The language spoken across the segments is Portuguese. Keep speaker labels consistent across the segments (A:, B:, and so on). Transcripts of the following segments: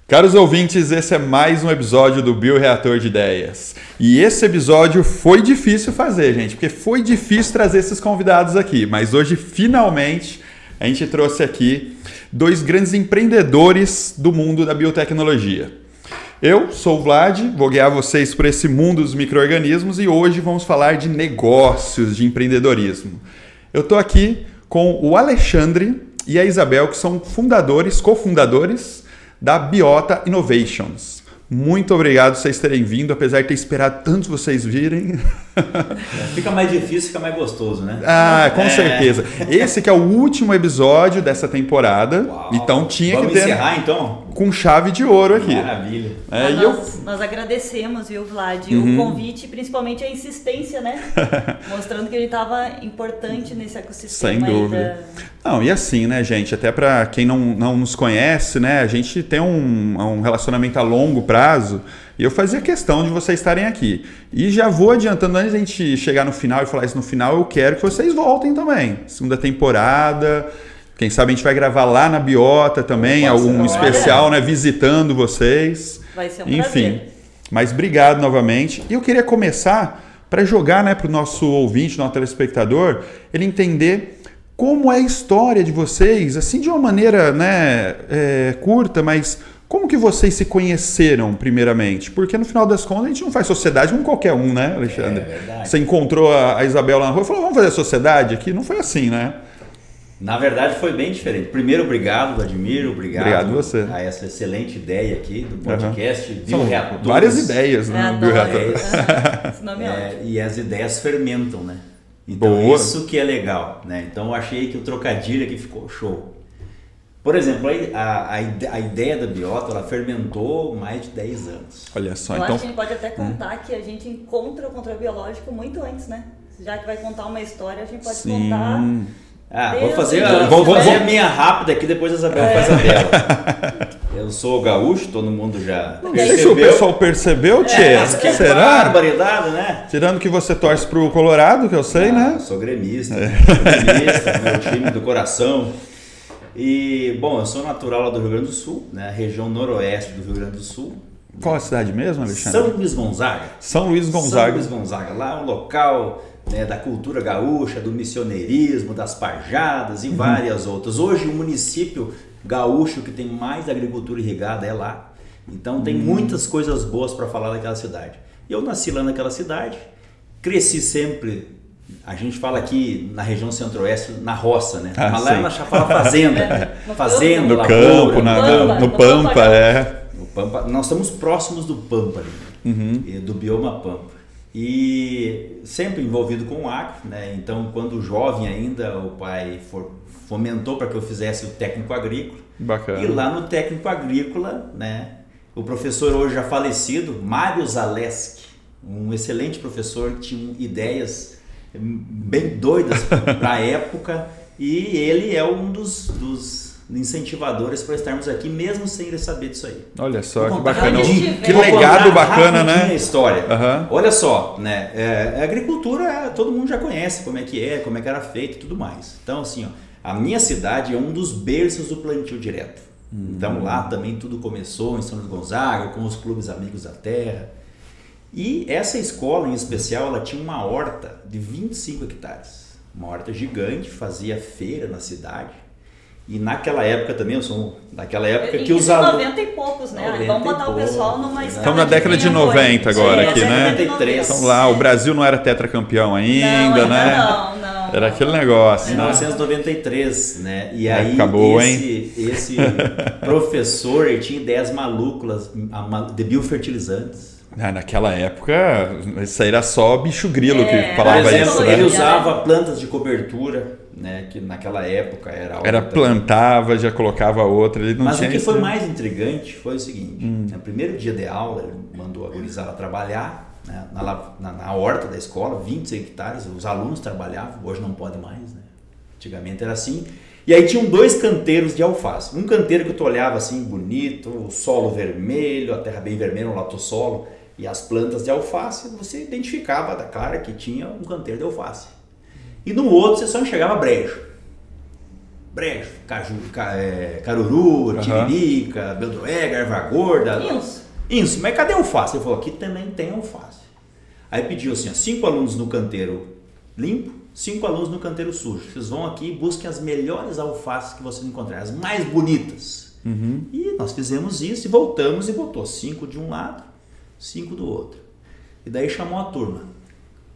A: Caros ouvintes, esse é mais um episódio do Bioreator de Ideias. E esse episódio foi difícil fazer, gente, porque foi difícil trazer esses convidados aqui. Mas hoje, finalmente, a gente trouxe aqui dois grandes empreendedores do mundo da biotecnologia. Eu sou o Vlad, vou guiar vocês por esse mundo dos micro-organismos e hoje vamos falar de negócios, de empreendedorismo. Eu estou aqui com o Alexandre e a Isabel, que são fundadores, cofundadores da Biota Innovations. Muito obrigado por vocês terem vindo, apesar de ter esperado tanto vocês virem.
B: Fica mais difícil, fica mais gostoso, né?
A: Ah, com certeza. Esse que é o último episódio dessa temporada.
B: Uau.
A: Então tinha
B: Vamos
A: que ter
B: encerrar, então?
A: Com chave de ouro aqui.
B: Maravilha.
C: Nós agradecemos, viu, Vlad, o convite, principalmente a insistência, né? Mostrando que ele estava importante nesse ecossistema.
A: Sem dúvida. Não, e assim, né, gente? Até para quem não nos conhece, né? A gente tem um relacionamento a longo prazo e eu fazia questão de vocês estarem aqui. E já vou adiantando, antes da gente chegar no final e falar isso no final, eu quero que vocês voltem também. Segunda temporada. Quem sabe a gente vai gravar lá na Biota também, algum especial, né? Visitando vocês.
C: Vai ser um
A: Enfim,
C: prazer.
A: Mas obrigado novamente. E eu queria começar para jogar, né, para o nosso ouvinte, nosso telespectador, ele entender como é a história de vocês, assim de uma maneira, né, curta, mas como que vocês se conheceram primeiramente? Porque no final das contas a gente não faz sociedade com qualquer um, né, Alexandre?
B: É verdade.
A: Você encontrou a Isabel lá na rua e falou, vamos fazer sociedade aqui? Não foi assim, né?
B: Na verdade foi bem diferente. Primeiro, obrigado, Vladimir, obrigado
A: você.
B: a essa excelente ideia aqui do podcast.
A: São
B: Bioreatores.
A: várias ideias, né? No Bioreator.
C: Esse nome é ótimo.
B: E as ideias fermentam, né? Então
A: Boa.
B: isso que é legal, né? Então eu achei que o trocadilho aqui ficou show. Por exemplo, a ideia da Biota, ela fermentou mais de 10 anos.
A: Olha só,
C: Eu
A: então...
C: acho que a gente pode até contar que a gente encontra o controle biológico muito antes, né? Já que vai contar uma história, a gente pode contar...
B: Vou fazer,
C: Deus,
B: a minha rápida aqui, depois a Isabel faz a dela. Eu sou gaúcho, todo mundo já
A: Não sei se o pessoal percebeu, Tchê.
B: Que
A: Será?
B: barbaridade, né?
A: Tirando que você torce pro Colorado, que eu sei, né?
B: Eu sou gremista, gremista, meu time do coração. E, bom, eu sou natural lá do Rio Grande do Sul, né? Região noroeste do Rio Grande do Sul.
A: Qual a cidade mesmo, Alexandre?
B: São Luís Gonzaga.
A: São Luís Gonzaga.
B: São Luís Gonzaga. Lá é um local, né, da cultura gaúcha, do missioneirismo, das parjadas e várias outras. Hoje o município gaúcho que tem mais agricultura irrigada é lá. Então tem muitas coisas boas para falar daquela cidade. Eu nasci lá naquela cidade, cresci sempre, a gente fala aqui na região centro-oeste, na roça, né? Mas lá ela fala fazenda, fazenda,
A: No
B: lavoura,
A: campo, no Pampa,
B: no Pampa. Nós estamos próximos do Pampa ali, do bioma Pampa. E sempre envolvido com o agro, né? Então, quando jovem ainda, o pai fomentou para que eu fizesse o técnico agrícola.
A: Bacana.
B: E lá no técnico agrícola, né, o professor hoje já falecido, Mário Zaleski, um excelente professor que tinha ideias bem doidas para a época, e ele é um dos incentivadores para estarmos aqui, mesmo sem ele saber disso aí.
A: Olha só, que
C: bacana.
A: bacana.
C: Que
A: Que legado bacana, né?
B: A história.
A: Uhum.
B: Olha só, né? A agricultura todo mundo já conhece como é que era feito e tudo mais. Então, assim, ó, a minha cidade é um dos berços do plantio direto. Então, lá também tudo começou em São Luís Gonzaga, com os clubes Amigos da Terra. E essa escola em especial, ela tinha uma horta de 25 hectares. Uma horta gigante, fazia feira na cidade. E naquela época também, eu sou daquela época que os alunos...
C: 90 e poucos, né? Vamos botar o pessoal numa escala.
A: Estamos na década de 90 agora aqui, né?
B: 93.
A: Então lá, o Brasil não era tetracampeão ainda, né?
C: Não.
A: Era aquele negócio, né?
B: 1993, né? E aí
A: Acabou,
B: esse professor, ele tinha ideias malucas de biofertilizantes.
A: Naquela época, isso aí era só bicho grilo que
B: Por
A: falava
B: exemplo,
A: isso,
B: ele
A: né?
B: usava plantas de cobertura, né? Que naquela época era algo
A: Era plantava, já colocava outra, ele não
B: Mas
A: tinha
B: o que
A: isso,
B: foi
A: né?
B: mais intrigante foi o seguinte, no primeiro dia de aula, ele mandou a gurizada trabalhar, né, na horta da escola, 26 hectares, os alunos trabalhavam, hoje não pode mais, né? Antigamente era assim. E aí tinham 2 canteiros de alface. Um canteiro que tu olhava assim, bonito, o solo vermelho, a terra bem vermelha, um latossolo, e as plantas de alface, você identificava da cara que tinha um canteiro de alface. E no outro você só enxergava brejo. brejo, caruru, tiririca, beldroega, erva gorda. Isso, mas cadê a alface? Ele falou, aqui também tem alface. Aí pediu assim, ó, 5 alunos no canteiro limpo, 5 alunos no canteiro sujo. Vocês vão aqui e busquem as melhores alfaces que vocês encontrarem, as mais bonitas. E nós fizemos isso e voltamos e botou 5 de um lado, 5 do outro. E daí chamou a turma.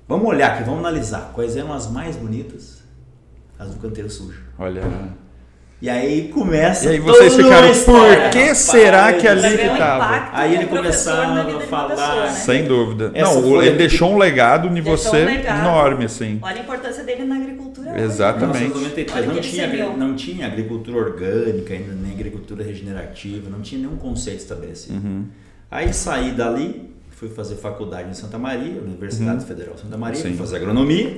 B: Vamos olhar aqui, vamos analisar quais eram as mais bonitas, as do canteiro sujo.
A: Olha.
B: E aí começa.
A: E aí vocês ficaram, por que será que ali que estava?
B: Aí ele começava a falar.
C: Pessoa, né?
A: Sem dúvida. Não, ele deixou um legado em você enorme, assim.
C: Olha a importância dele na agricultura.
A: Exatamente.
C: Em
B: 1993 não tinha agricultura orgânica, ainda nem agricultura regenerativa, não tinha nenhum conceito estabelecido. Aí saí dali, fui fazer faculdade em Santa Maria, Universidade Federal de Santa Maria, fui fazer agronomia.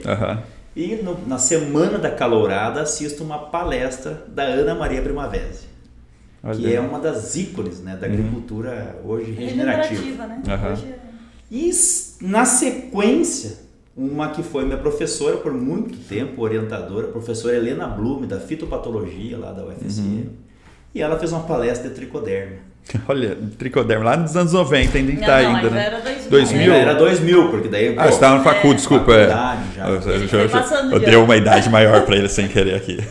B: E na semana da calourada assisto uma palestra da Ana Maria Primavesi, que é uma das ícones, né, da agricultura hoje regenerativa.
C: Né?
B: E na sequência, uma que foi minha professora por muito tempo, orientadora, a professora Helena Blume, da fitopatologia lá da UFSM, e ela fez uma palestra de tricoderma.
A: Olha, tricoderma, lá nos anos 90 ainda está ainda, né?
C: Era 2000.
B: Era 2000, porque daí...
A: você estava no facu, desculpa. Eu dei uma idade maior para ele sem querer aqui.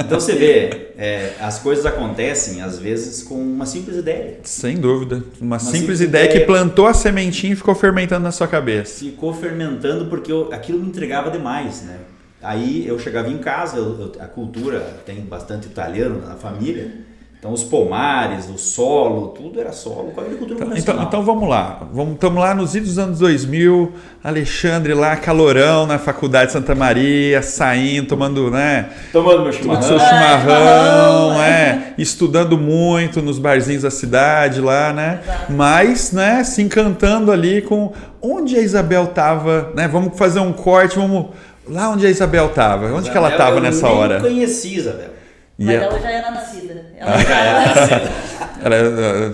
B: Então você vê, as coisas acontecem às vezes com uma simples ideia.
A: Sem dúvida. Uma simples ideia que plantou a sementinha e ficou fermentando na sua cabeça.
B: Ficou fermentando porque aquilo me entregava demais, né? Aí eu chegava em casa, a cultura tem bastante italiano na família. Então os pomares, o solo, tudo era solo com a agricultura convencional.
A: Então vamos lá. Estamos lá nos idos dos anos 2000, Alexandre lá, calorão na Faculdade de Santa Maria, saindo, tomando, né?
B: Tomando meu chimarrão.
A: Seu chimarrão, estudando muito nos barzinhos da cidade lá, né?
C: Exato.
A: Mas, né, se encantando ali com onde a Isabel estava, né? Vamos fazer um corte, vamos lá onde a Isabel estava. Onde que ela estava nessa hora?
B: Eu nem conheci Isabel.
C: Mas ela já era nascida.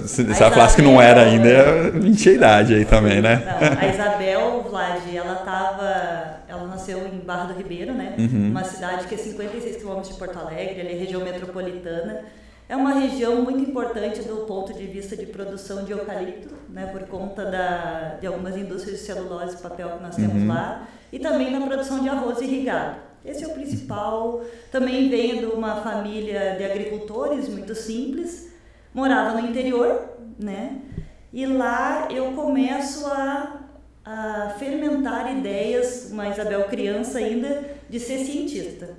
A: Se ela falasse que não era ainda, mentia a idade aí também, né?
C: Não, a Isabel, Vlad, ela nasceu em Barra do Ribeiro, né? Uma cidade que é 56 quilômetros de Porto Alegre, ali é região metropolitana. É uma região muito importante do ponto de vista de produção de eucalipto, né? Por conta de algumas indústrias de celulose e papel que nós temos lá. E também na produção de arroz irrigado. Esse é o principal. Também venho de uma família de agricultores muito simples, morava no interior, né? E lá eu começo a fermentar ideias, uma Isabel criança ainda, de ser cientista.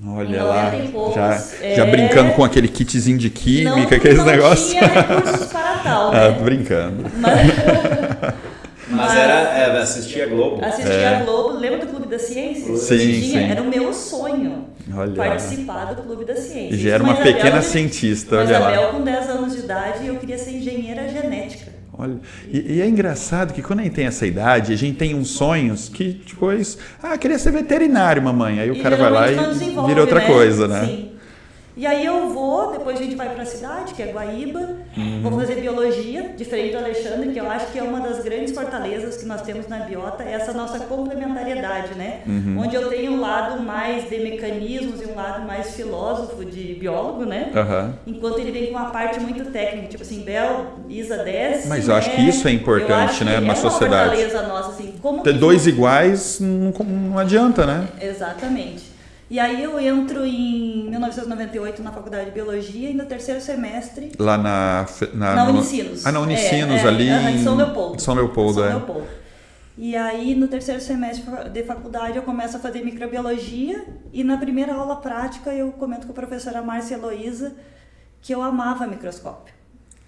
A: Olha lá, já brincando com aquele kitzinho de química, aqueles negócios.
C: Não tinha recursos para tal, né?
A: Brincando.
B: Mas era assistir a Globo.
C: Assistir a Globo. Lembra do Clube da Ciência?
A: Sim.
C: Era o meu sonho.
A: Olha.
C: Participar do Clube da Ciência.
A: E já era uma pequena cientista, olha lá.
C: Isabel com 10 anos de idade, eu queria ser engenheira genética.
A: Olha, e é engraçado que quando a gente tem essa idade, a gente tem uns sonhos que depois... queria ser veterinário, mamãe. Aí o cara vai lá e vira outra coisa, né?
C: Sim. E aí eu vou, depois a gente vai para a cidade, que é Guaíba, vou fazer biologia, diferente do Alexandre, que eu acho que é uma das grandes fortalezas que nós temos na biota, é essa nossa complementariedade, né? Onde eu tenho um lado mais de mecanismos e um lado mais filósofo de biólogo, né? Enquanto ele vem com uma parte muito técnica, tipo assim, Bel, Isa, desce.
A: Mas eu acho que isso é importante, né? Numa sociedade.
C: É uma fortaleza nossa, assim.
A: Ter dois iguais não adianta, né?
C: Exatamente. E aí eu entro em 1998 na Faculdade de Biologia e no terceiro semestre...
A: Lá na
C: Unicinos.
A: Na Unicinos, ali
C: em São Leopoldo.
A: São Leopoldo,
C: Leopoldo. E aí no terceiro semestre de faculdade eu começo a fazer microbiologia e na primeira aula prática eu comento com a professora Márcia Heloísa que eu amava microscópio.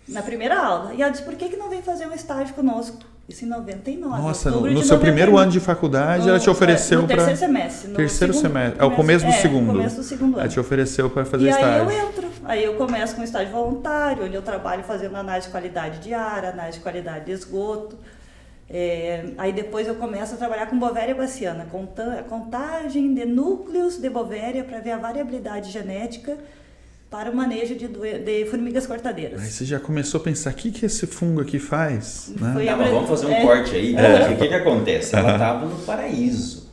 C: Na primeira aula. E ela disse, por que não vem fazer um estágio conosco? Isso em 99.
A: Nossa, no seu primeiro ano de faculdade, ela te ofereceu para...
C: No terceiro semestre.
A: Terceiro semestre. É o começo do segundo.
C: Começo do segundo ano.
A: Ela te ofereceu para fazer estágio.
C: E aí eu entro. Aí eu começo com um estágio voluntário, onde eu trabalho fazendo análise de qualidade de ar, análise de qualidade de esgoto. Aí depois eu começo a trabalhar com Bovéria baciana, contagem de núcleos de Bovéria para ver a variabilidade genética para o manejo de formigas cortadeiras.
A: Aí você já começou a pensar, o que esse fungo aqui faz? Né?
B: Mas vamos fazer um corte aí. O que acontece? Ela estava no paraíso.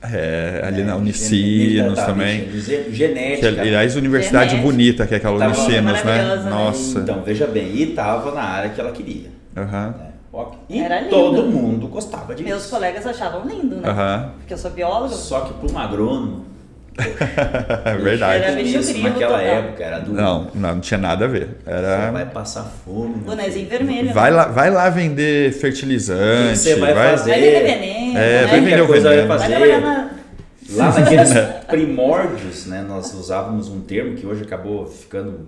A: ali na Unicinos também.
B: Genética.
A: Aliás, universidade bonita, que é aquela Unicinos, né? Nossa.
B: Então, veja bem, e estava na área que ela queria. E
C: era lindo.
B: Todo mundo gostava disso.
C: Meus colegas achavam lindo, né? Porque eu sou bióloga.
B: Só que para um agrônomo...
A: É verdade.
C: Era
B: isso naquela época era do...
A: Não tinha nada a ver.
B: Você vai passar fome.
C: Bonezinho vermelho.
A: Vai lá vender fertilizante.
B: Você vai fazer.
C: Vai vender veneno.
A: Vai vender o veneno.
B: Vai fazer. Lá naqueles primórdios, né, nós usávamos um termo que hoje acabou ficando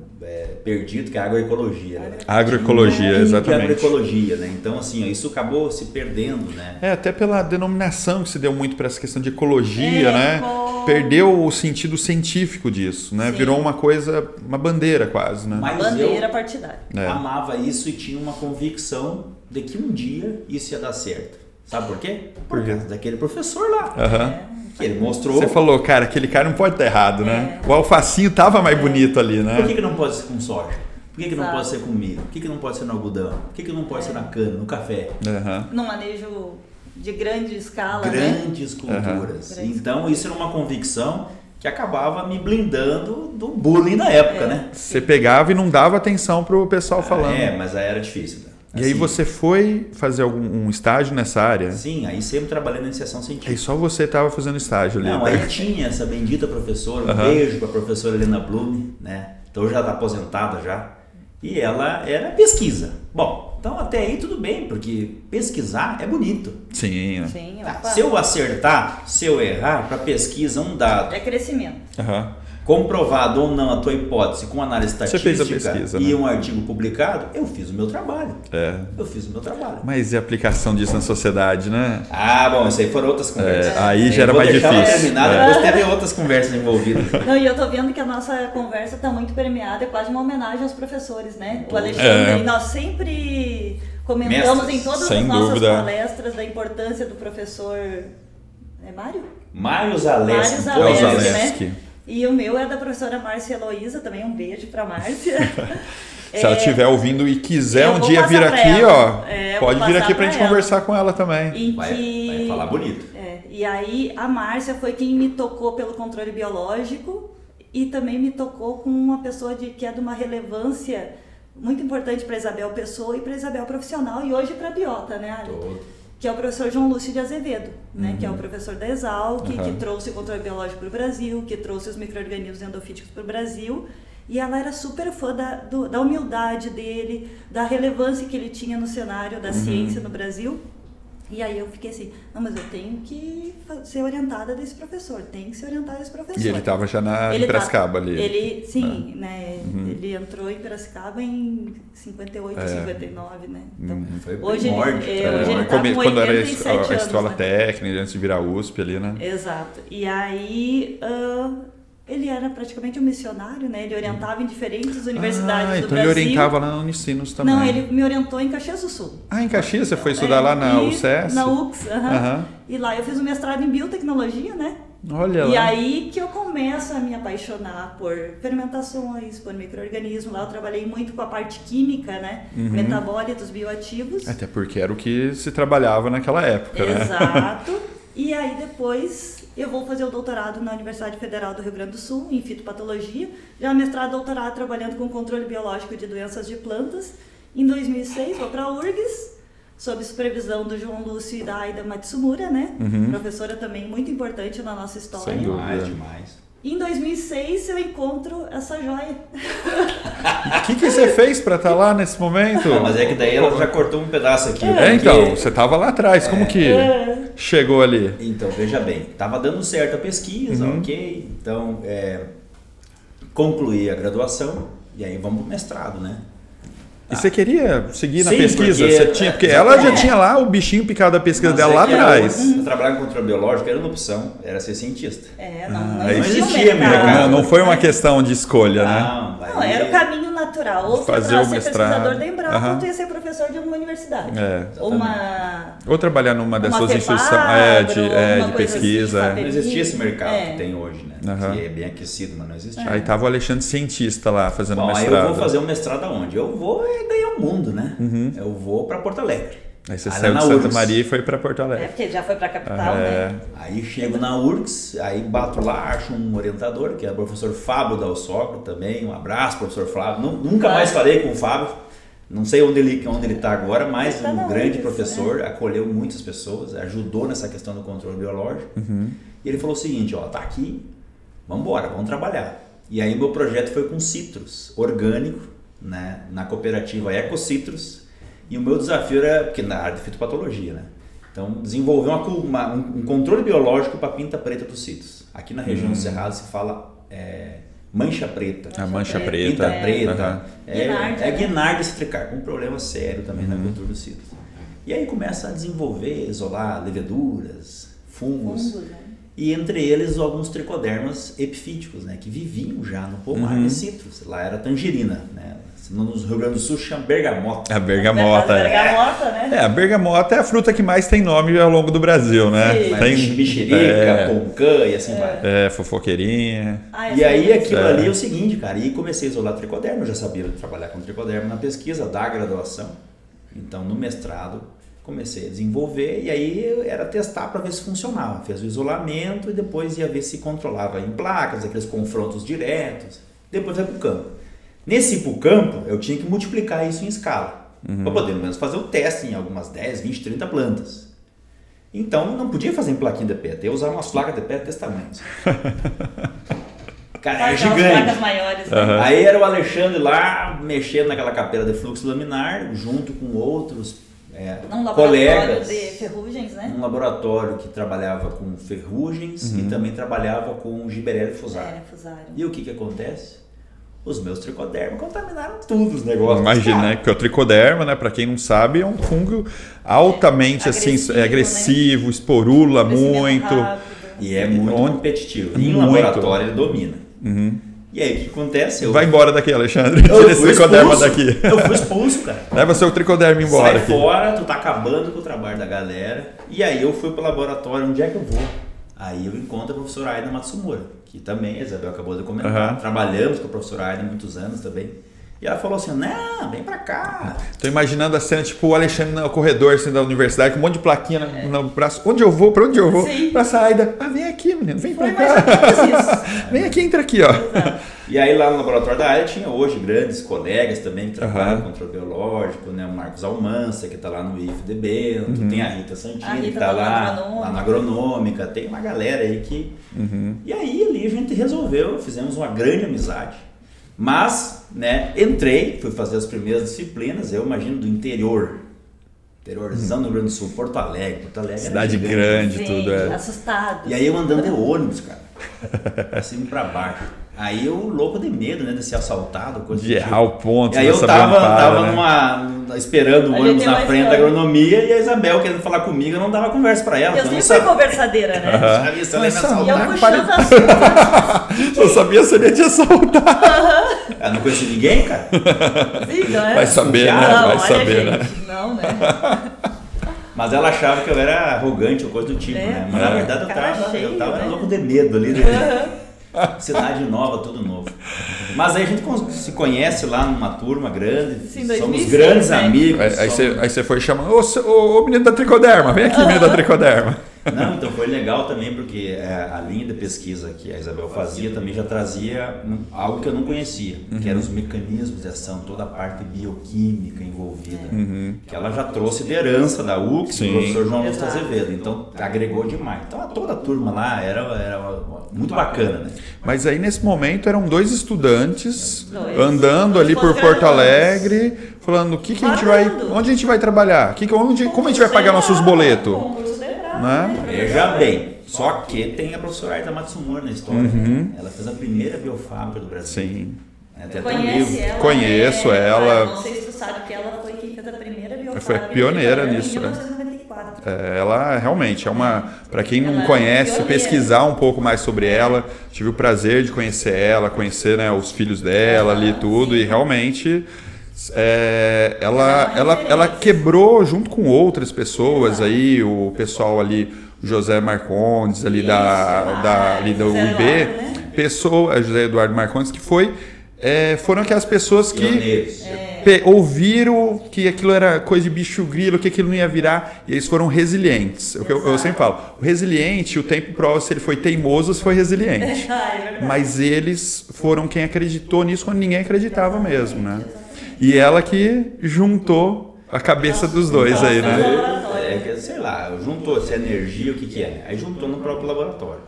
B: perdido, que é a agroecologia. Né?
A: Agroecologia, exatamente.
B: Agroecologia, né? Então, assim, isso acabou se perdendo, né?
A: Até pela denominação que se deu muito para essa questão de ecologia, né? Perdeu o sentido científico disso, né? Sim. Virou uma coisa, uma bandeira quase, né?
B: Mas
C: bandeira partidária.
B: Amava isso e tinha uma convicção de que um dia isso ia dar certo. Sabe por quê? Por causa daquele professor lá. Que ele mostrou.
A: Você falou, cara, aquele cara não pode estar errado, né? O alfacinho tava mais bonito ali, né?
B: Por que não pode ser com soja? Por que não pode ser com milho? Por que não pode ser no algodão? Por que não pode ser na cana, no café?
C: No manejo de grande escala,
B: Grandes culturas. Então, isso era uma convicção que acabava me blindando do bullying da época, né?
A: Você pegava e não dava atenção pro pessoal falando.
B: Mas aí era difícil, né?
A: E aí você foi fazer um estágio nessa área?
B: Sim, aí sempre trabalhando em iniciação científica.
A: Aí só você estava fazendo estágio ali.
B: Não, aí tinha essa bendita professora, um beijo para a professora Helena Blume, né? Então já está aposentada já. E ela era pesquisa. Bom, então até aí tudo bem, porque pesquisar é bonito.
A: Sim.
B: Se eu acertar, se eu errar, para pesquisa um dado.
C: É crescimento.
B: Comprovado ou não a tua hipótese com análise estatística.
A: Você fez a pesquisa,
B: e
A: né?
B: um artigo publicado, eu fiz o meu trabalho. Eu fiz o meu trabalho.
A: Mas e a aplicação disso na sociedade, né?
B: Bom, isso aí foram outras conversas.
A: Aí já era mais difícil.
B: Depois teve outras conversas envolvidas.
C: Não, e eu tô vendo que a nossa conversa tá muito permeada, é quase uma homenagem aos professores, né? O Alexandre, nós sempre comentamos em todas as nossas palestras da importância do professor... Mário?
B: Mário Zaleski.
C: Né? E o meu é da professora Márcia Heloísa, também um beijo pra Márcia.
A: Se ela estiver ouvindo e quiser um dia vir aqui, pode vir aqui pra gente conversar com ela também.
B: Vai falar bonito.
C: E aí a Márcia foi quem me tocou pelo controle biológico e também me tocou com uma pessoa que é de uma relevância muito importante para Isabel Pessoa e para Isabel profissional e hoje para a Biota, né, Ali? Que é o professor João Lúcio de Azevedo, né? Que é o professor da Exalc, que trouxe o controle biológico para o Brasil, que trouxe os micro-organismos endofíticos para o Brasil. E ela era super fã da humildade dele, da relevância que ele tinha no cenário da ciência no Brasil. E aí eu fiquei assim, não, mas eu tenho que ser orientada desse professor, tem que ser orientada desse professor.
A: E ele estava já em Piracicaba ali.
C: Sim, né? Ele entrou em Piracicaba em 58, 59, né? Então,
B: foi
C: hoje ele tá com
A: quando era
C: 87
A: a escola
C: anos,
A: técnica, antes de virar USP ali, né?
C: Exato. E aí... ele era praticamente um missionário, né? Ele orientava em diferentes universidades do
A: então
C: Brasil.
A: Ele orientava lá na Unicinos também.
C: Não, ele me orientou em Caxias do Sul.
A: Em Caxias? Você foi estudar lá na UCS?
C: Na UX, E lá eu fiz um mestrado em biotecnologia, né?
A: Olha lá.
C: E aí que eu começo a me apaixonar por fermentações, por micro-organismos. Lá eu trabalhei muito com a parte química, né? Metabólitos, bioativos.
A: Até porque era o que se trabalhava naquela época, né?
C: Exato. E aí depois... eu vou fazer o doutorado na Universidade Federal do Rio Grande do Sul, em fitopatologia. Já mestrado e doutorado trabalhando com controle biológico de doenças de plantas. Em 2006, vou para a URGS, sob supervisão do João Lúcio e da Aida Matsumura, né? Professora também muito importante na nossa história.
A: Sem dúvida.
B: Demais.
C: Em 2006, eu encontro essa joia.
A: O que você fez para estar lá nesse momento?
B: Mas é que daí ela já cortou um pedaço aqui.
A: Então, você estava lá atrás, como que chegou ali?
B: Então, veja bem, estava dando certo a pesquisa, ok? Então, concluí a graduação e aí vamos para o mestrado, né?
A: E você queria seguir na
B: Sim,
A: pesquisa? Porque ela já tinha lá o bichinho picado da pesquisa dela lá atrás.
B: Eu trabalhava com controle biológico, era uma opção, era ser cientista.
C: Não
B: existia mercado.
A: Não foi uma questão de escolha, né?
C: Não, era o caminho natural. Ou
A: fazer o mestrado.
C: Pesquisador da Embrapa, ou tu ia ser professor de uma universidade.
A: Ou trabalhar numa dessas instituições de pesquisa.
B: Não existia esse mercado que tem hoje, né? Que é bem aquecido, mas não existia.
A: Aí tava o Alexandre cientista lá, fazendo mestrado.
B: Aí eu vou fazer o mestrado aonde? Eu vou ganhar o mundo, né? Eu vou para Porto Alegre.
A: Aí você saiu de Santa Maria e foi para Porto Alegre.
C: Porque já foi para a capital, né?
B: Aí chego na URGS, aí bato lá, acho um orientador, que é o professor Fábio Dalsocro também. Um abraço, professor Fábio. Nunca mais falei com o Fábio. Não sei onde ele está agora, mas um grande professor, né? Acolheu muitas pessoas, ajudou nessa questão do controle biológico. E ele falou o seguinte, tá aqui, vamos embora, vamos trabalhar. E aí meu projeto foi com citros orgânico, né, na cooperativa Ecocitrus. E o meu desafio era, porque na área de fitopatologia, né? Então, desenvolver um controle biológico para a pinta preta dos citros. Aqui na região do Cerrado se fala mancha preta.
A: A mancha preta.
B: Pinta preta. É Guinardia citricar, com um problema sério também na cultura dos citros. E aí começa a desenvolver, isolar leveduras, fungos, né? E entre eles alguns tricodermas epifíticos, né? Que viviam já no pomar de citros. Lá era tangerina, né? No Rio Grande do Sul chama bergamota.
A: A bergamota.
C: Né?
A: A bergamota é a fruta que mais tem nome ao longo do Brasil, né?
C: Sim.
A: Tem
B: mexerica, poncã e assim vai.
A: Fofoqueirinha.
B: E aí aquilo ali é o seguinte, cara, e comecei a isolar tricoderma, eu já sabia trabalhar com tricoderma na pesquisa da graduação. Então no mestrado comecei a desenvolver e aí era testar para ver se funcionava. Fez o isolamento e depois ia ver se controlava em placas, aqueles confrontos diretos. Depois vai para o campo. Nesse ir para o campo, eu tinha que multiplicar isso em escala. Para poder, pelo menos, fazer o teste em algumas 10, 20, 30 plantas. Então, não podia fazer em plaquinha de pé. Eu usava umas placas de pé desse tamanho. Cara, é gigante.
C: Placas maiores, né?
B: Aí era o Alexandre lá, mexendo naquela capela de fluxo laminar, junto com outros colegas.
C: De ferrugens, né?
B: Um laboratório que trabalhava com ferrugens e também trabalhava com Gibberella fusário. E o que acontece? Os meus tricodermas contaminaram tudo os negócios.
A: Imagina, né? Porque o tricoderma, né, para quem não sabe, é um fungo altamente agressivo,
C: né?
A: Esporula muito.
B: E é muito competitivo. Em laboratório ele domina. E aí o que acontece?
A: Vai embora daqui, Alexandre. Tira esse tricoderma daqui.
B: Eu fui expulso, cara.
A: Leva seu tricoderma embora.
B: Sai fora, tu tá acabando com o trabalho da galera. E aí eu fui pro laboratório, onde é que eu vou? Aí eu encontro a professora Aida Matsumura, que também a Isabel acabou de comentar. Trabalhamos com a professora Aida há muitos anos também. E ela falou assim, não, vem pra cá.
A: Tô imaginando a cena, tipo o Alexandre no corredor assim, da universidade, com um monte de plaquinha no braço. Onde eu vou? Pra onde eu vou?
C: Sim.
A: Pra Saída. Vem aqui, menino, vem pra cá. Vem aqui, entra aqui, ó.
B: E aí lá no laboratório da área tinha hoje grandes colegas também que trabalham com controle biológico, né? O Marcos Almança, que tá lá no IF de Bento, tem a Rita Santini, que tá lá na agronômica, tem uma galera aí que... E aí ali a gente resolveu, fizemos uma grande amizade. Mas, né, entrei, fui fazer as primeiras disciplinas, eu imagino do interiorzão do Rio Grande do Sul, Porto Alegre.
A: Cidade grande, tudo
C: assustado.
B: E aí eu andando de ônibus, cara, assim pra baixo. Aí eu louco de medo, né, de ser assaltado, coisa
A: de errar o ponto.
B: E aí eu tava esperando o ônibus na frente da agronomia e a Isabel querendo falar comigo, eu não dava conversa pra ela.
C: Eu sempre fui conversadeira, né?
B: Sabia se ela ia me assaltar.
C: E eu puxando assunto.
A: Eu sabia se ele ia te assaltar.
B: Eu não conheci ninguém, cara.
C: Sim, não é?
A: Vai saber, né? Vai saber, né?
C: Não, né?
B: Mas ela achava que eu era arrogante ou coisa do tipo, né? Mas na verdade eu tava louco de medo ali. Cidade nova, tudo novo. Mas aí a gente se conhece lá numa turma grande.
C: Sim,
B: somos
C: 2006,
B: grandes
C: né?
A: Aí
B: amigos.
A: você foi chamando, ô menino da tricoderma, vem aqui, menino da tricoderma.
B: Não, então foi legal também porque a linha de pesquisa que a Isabel fazia também já trazia algo que eu não conhecia, que eram os mecanismos de ação, toda a parte bioquímica envolvida, que ela já trouxe de herança da UX, do professor João Augusto Azevedo, então agregou demais. Então toda a turma lá era muito bacana, né?
A: Mas aí nesse momento eram dois estudantes andando ali por Porto Alegre, falando onde a gente vai trabalhar, como a gente vai pagar nossos boletos. Né?
B: Veja bem, só que tem a professora Aida Matsumura na história. Né? Ela fez a primeira biofábrica do Brasil.
A: Sim.
C: Conheço
A: ela.
C: Não sei se tu sabe que ela foi quem fez a primeira biofábrica.
A: Foi pioneira nisso.
C: Em 1994.
A: Ela realmente é para quem não conhece, pesquisar um pouco mais sobre ela. Tive o prazer de conhecer ela, conhecer, né, os filhos dela ali e tudo. E realmente... ela quebrou junto com outras pessoas aí, o pessoal ali, o José Marcondes ali ali da UIB, José Eduardo Marcondes, que foi foram aquelas pessoas que
B: Pioneiros.
A: ouviram que aquilo era coisa de bicho grilo, que aquilo não ia virar, e eles foram resilientes. Eu sempre falo, o resiliente, o tempo prova se ele foi teimoso ou se foi resiliente. Mas eles foram quem acreditou nisso quando ninguém acreditava mesmo, né? E ela que juntou a cabeça dos dois aí, né?
B: Sei lá, juntou essa energia, o que é? Aí juntou no próprio laboratório.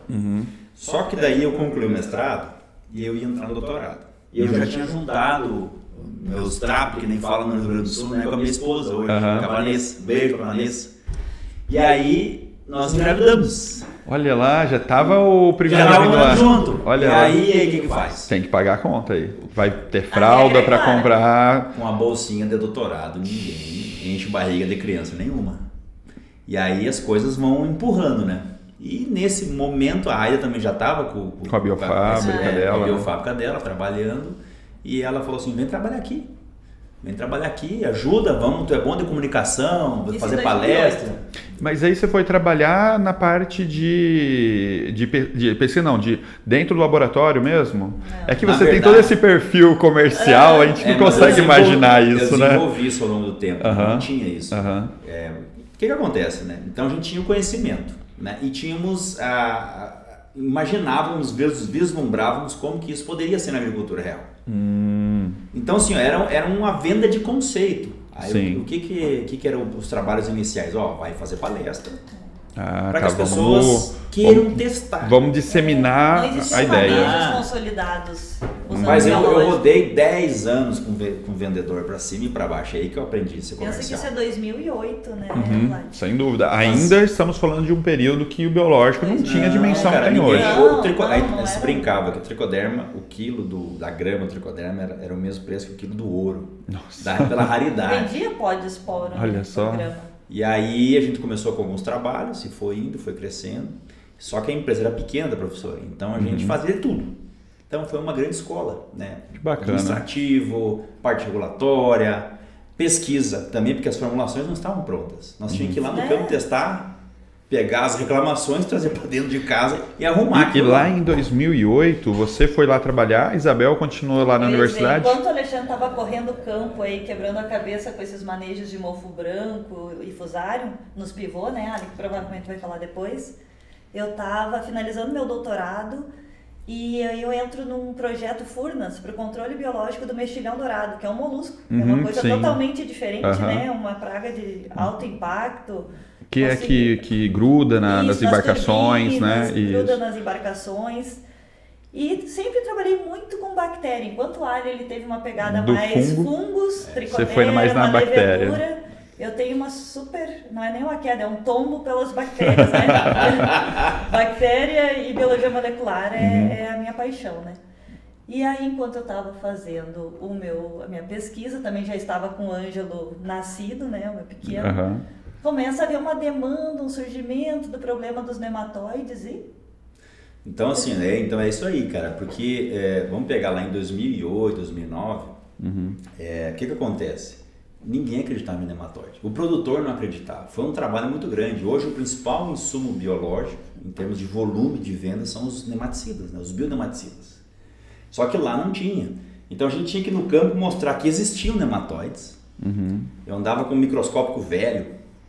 B: Só que daí eu concluí o mestrado e eu ia entrar no doutorado. E eu já tinha juntado meus trapos, que nem fala no Rio Grande do Sul, né, com a minha esposa hoje, com a Vanessa. Beijo pra Vanessa. E aí nós engravidamos.
A: Olha lá, já tava o primeiro
B: já
A: vindo lá.
B: Junto.
A: Olha
B: e
A: lá.
B: aí, o que faz?
A: Tem que pagar a conta aí. Vai ter fralda para comprar.
B: Com a bolsinha de doutorado, ninguém enche barriga de criança nenhuma. E aí as coisas vão empurrando, né? E nesse momento a Aida também já estava com
A: a biofábrica dela.
B: Com a biofábrica dela, trabalhando. E ela falou assim, vem trabalhar aqui. Vem trabalhar aqui, ajuda, vamos, tu é bom de comunicação, vou fazer palestra.
A: Mas aí você foi trabalhar na parte de pesquisa, não, de dentro do laboratório mesmo? É que você tem todo esse perfil comercial, a gente não consegue imaginar isso, né?
B: Eu desenvolvi isso ao longo do tempo, não tinha isso. O que acontece, né? Então a gente tinha o conhecimento, né? E tínhamos, imaginávamos, vislumbrávamos como que isso poderia ser na agricultura real. Então, assim, era uma venda de conceito. Aí, o que eram os trabalhos iniciais? Vai fazer palestra para que as pessoas queiram testar.
A: Vamos disseminar a ideia.
C: Consolidados.
B: Mas eu rodei 10 anos com vendedor para cima e para baixo. É aí que eu aprendi a ser comercial.
C: Pensa que isso é 2008, né?
A: Sem dúvida. Ainda estamos falando de um período que o biológico não tinha a dimensão que tem hoje.
B: Aí se brincava que o tricoderma, o quilo da grama do tricoderma era o mesmo preço que o quilo do ouro. Nossa. Pela raridade.
C: Vendia pó de esporo.
A: Olha só.
B: E aí a gente começou com alguns trabalhos e foi indo, foi crescendo. Só que a empresa era pequena da professora, então a gente fazia tudo. Então foi uma grande escola, né?
A: Que bacana.
B: Administrativo, parte regulatória, pesquisa também, porque as formulações não estavam prontas. Nós tínhamos que ir lá no campo testar, pegar as reclamações, trazer para dentro de casa e arrumar.
A: E lá em 2008, você foi lá trabalhar, a Isabel continuou lá na universidade?
C: Enquanto o Alexandre estava correndo o campo aí, quebrando a cabeça com esses manejos de mofo branco e fusário, nos pivô, né, Ali, que provavelmente vai falar depois, eu estava finalizando meu doutorado e aí eu entro num projeto Furnas para o controle biológico do mexilhão dourado, que é um molusco. É uma coisa totalmente diferente, né? Uma praga de alto impacto.
A: Que gruda nas embarcações, né?
C: Gruda nas embarcações. E sempre trabalhei muito com bactéria. Enquanto o alho ele teve uma pegada mais fungos, tricoderma,
A: você foi mais na bactéria.
C: Levedura, eu tenho uma super, não é nem uma queda, é um tombo pelas bactérias, né? Bactéria e biologia molecular é a minha paixão, né? E aí, enquanto eu estava fazendo a minha pesquisa, também já estava com o Ângelo nascido, né? O meu pequeno. Começa a haver uma demanda, um surgimento do problema dos nematóides e...
B: Então, assim, então é isso aí, cara, porque vamos pegar lá em 2008, 2009, o que acontece? Ninguém acreditava em nematóide. O produtor não acreditava. Foi um trabalho muito grande. Hoje, o principal insumo biológico, em termos de volume de venda, são os nematicidas, né? Os bionematicidas. Só que lá não tinha. Então, a gente tinha que ir no campo mostrar que existiam nematóides. Eu andava com um microscópio velho.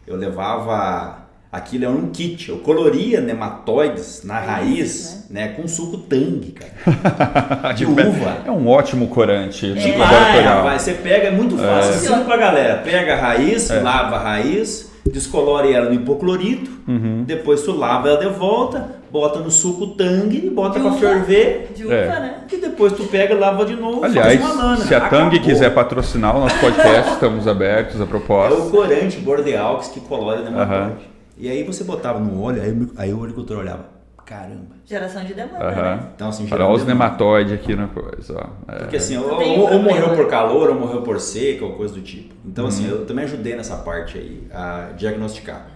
B: Eu levava... Aquilo é um kit. Eu coloria nematóides na raiz, né? Com suco Tang, cara. De uva.
A: É um ótimo corante.
B: Rapaz, você pega, é muito fácil. Ensina pra galera. Pega a raiz, lava a raiz, descolore ela no hipoclorito, depois tu lava ela de volta, bota no suco Tang e bota pra ferver.
C: De uva, né?
B: E depois tu pega e lava de novo.
A: Aliás,
B: faz uma lana.
A: se a Tang quiser patrocinar o nosso podcast, estamos abertos a proposta.
B: É o corante Bordeaux que colore nematóide. E aí você botava no olho, aí o agricultor olhava, caramba.
C: Geração de demanda, né?
B: Então, assim,
A: olha os nematóides aqui na coisa.
B: Porque assim, ou morreu por calor, ou morreu por seca, ou coisa do tipo. Então, assim, eu também ajudei nessa parte aí, a diagnosticar.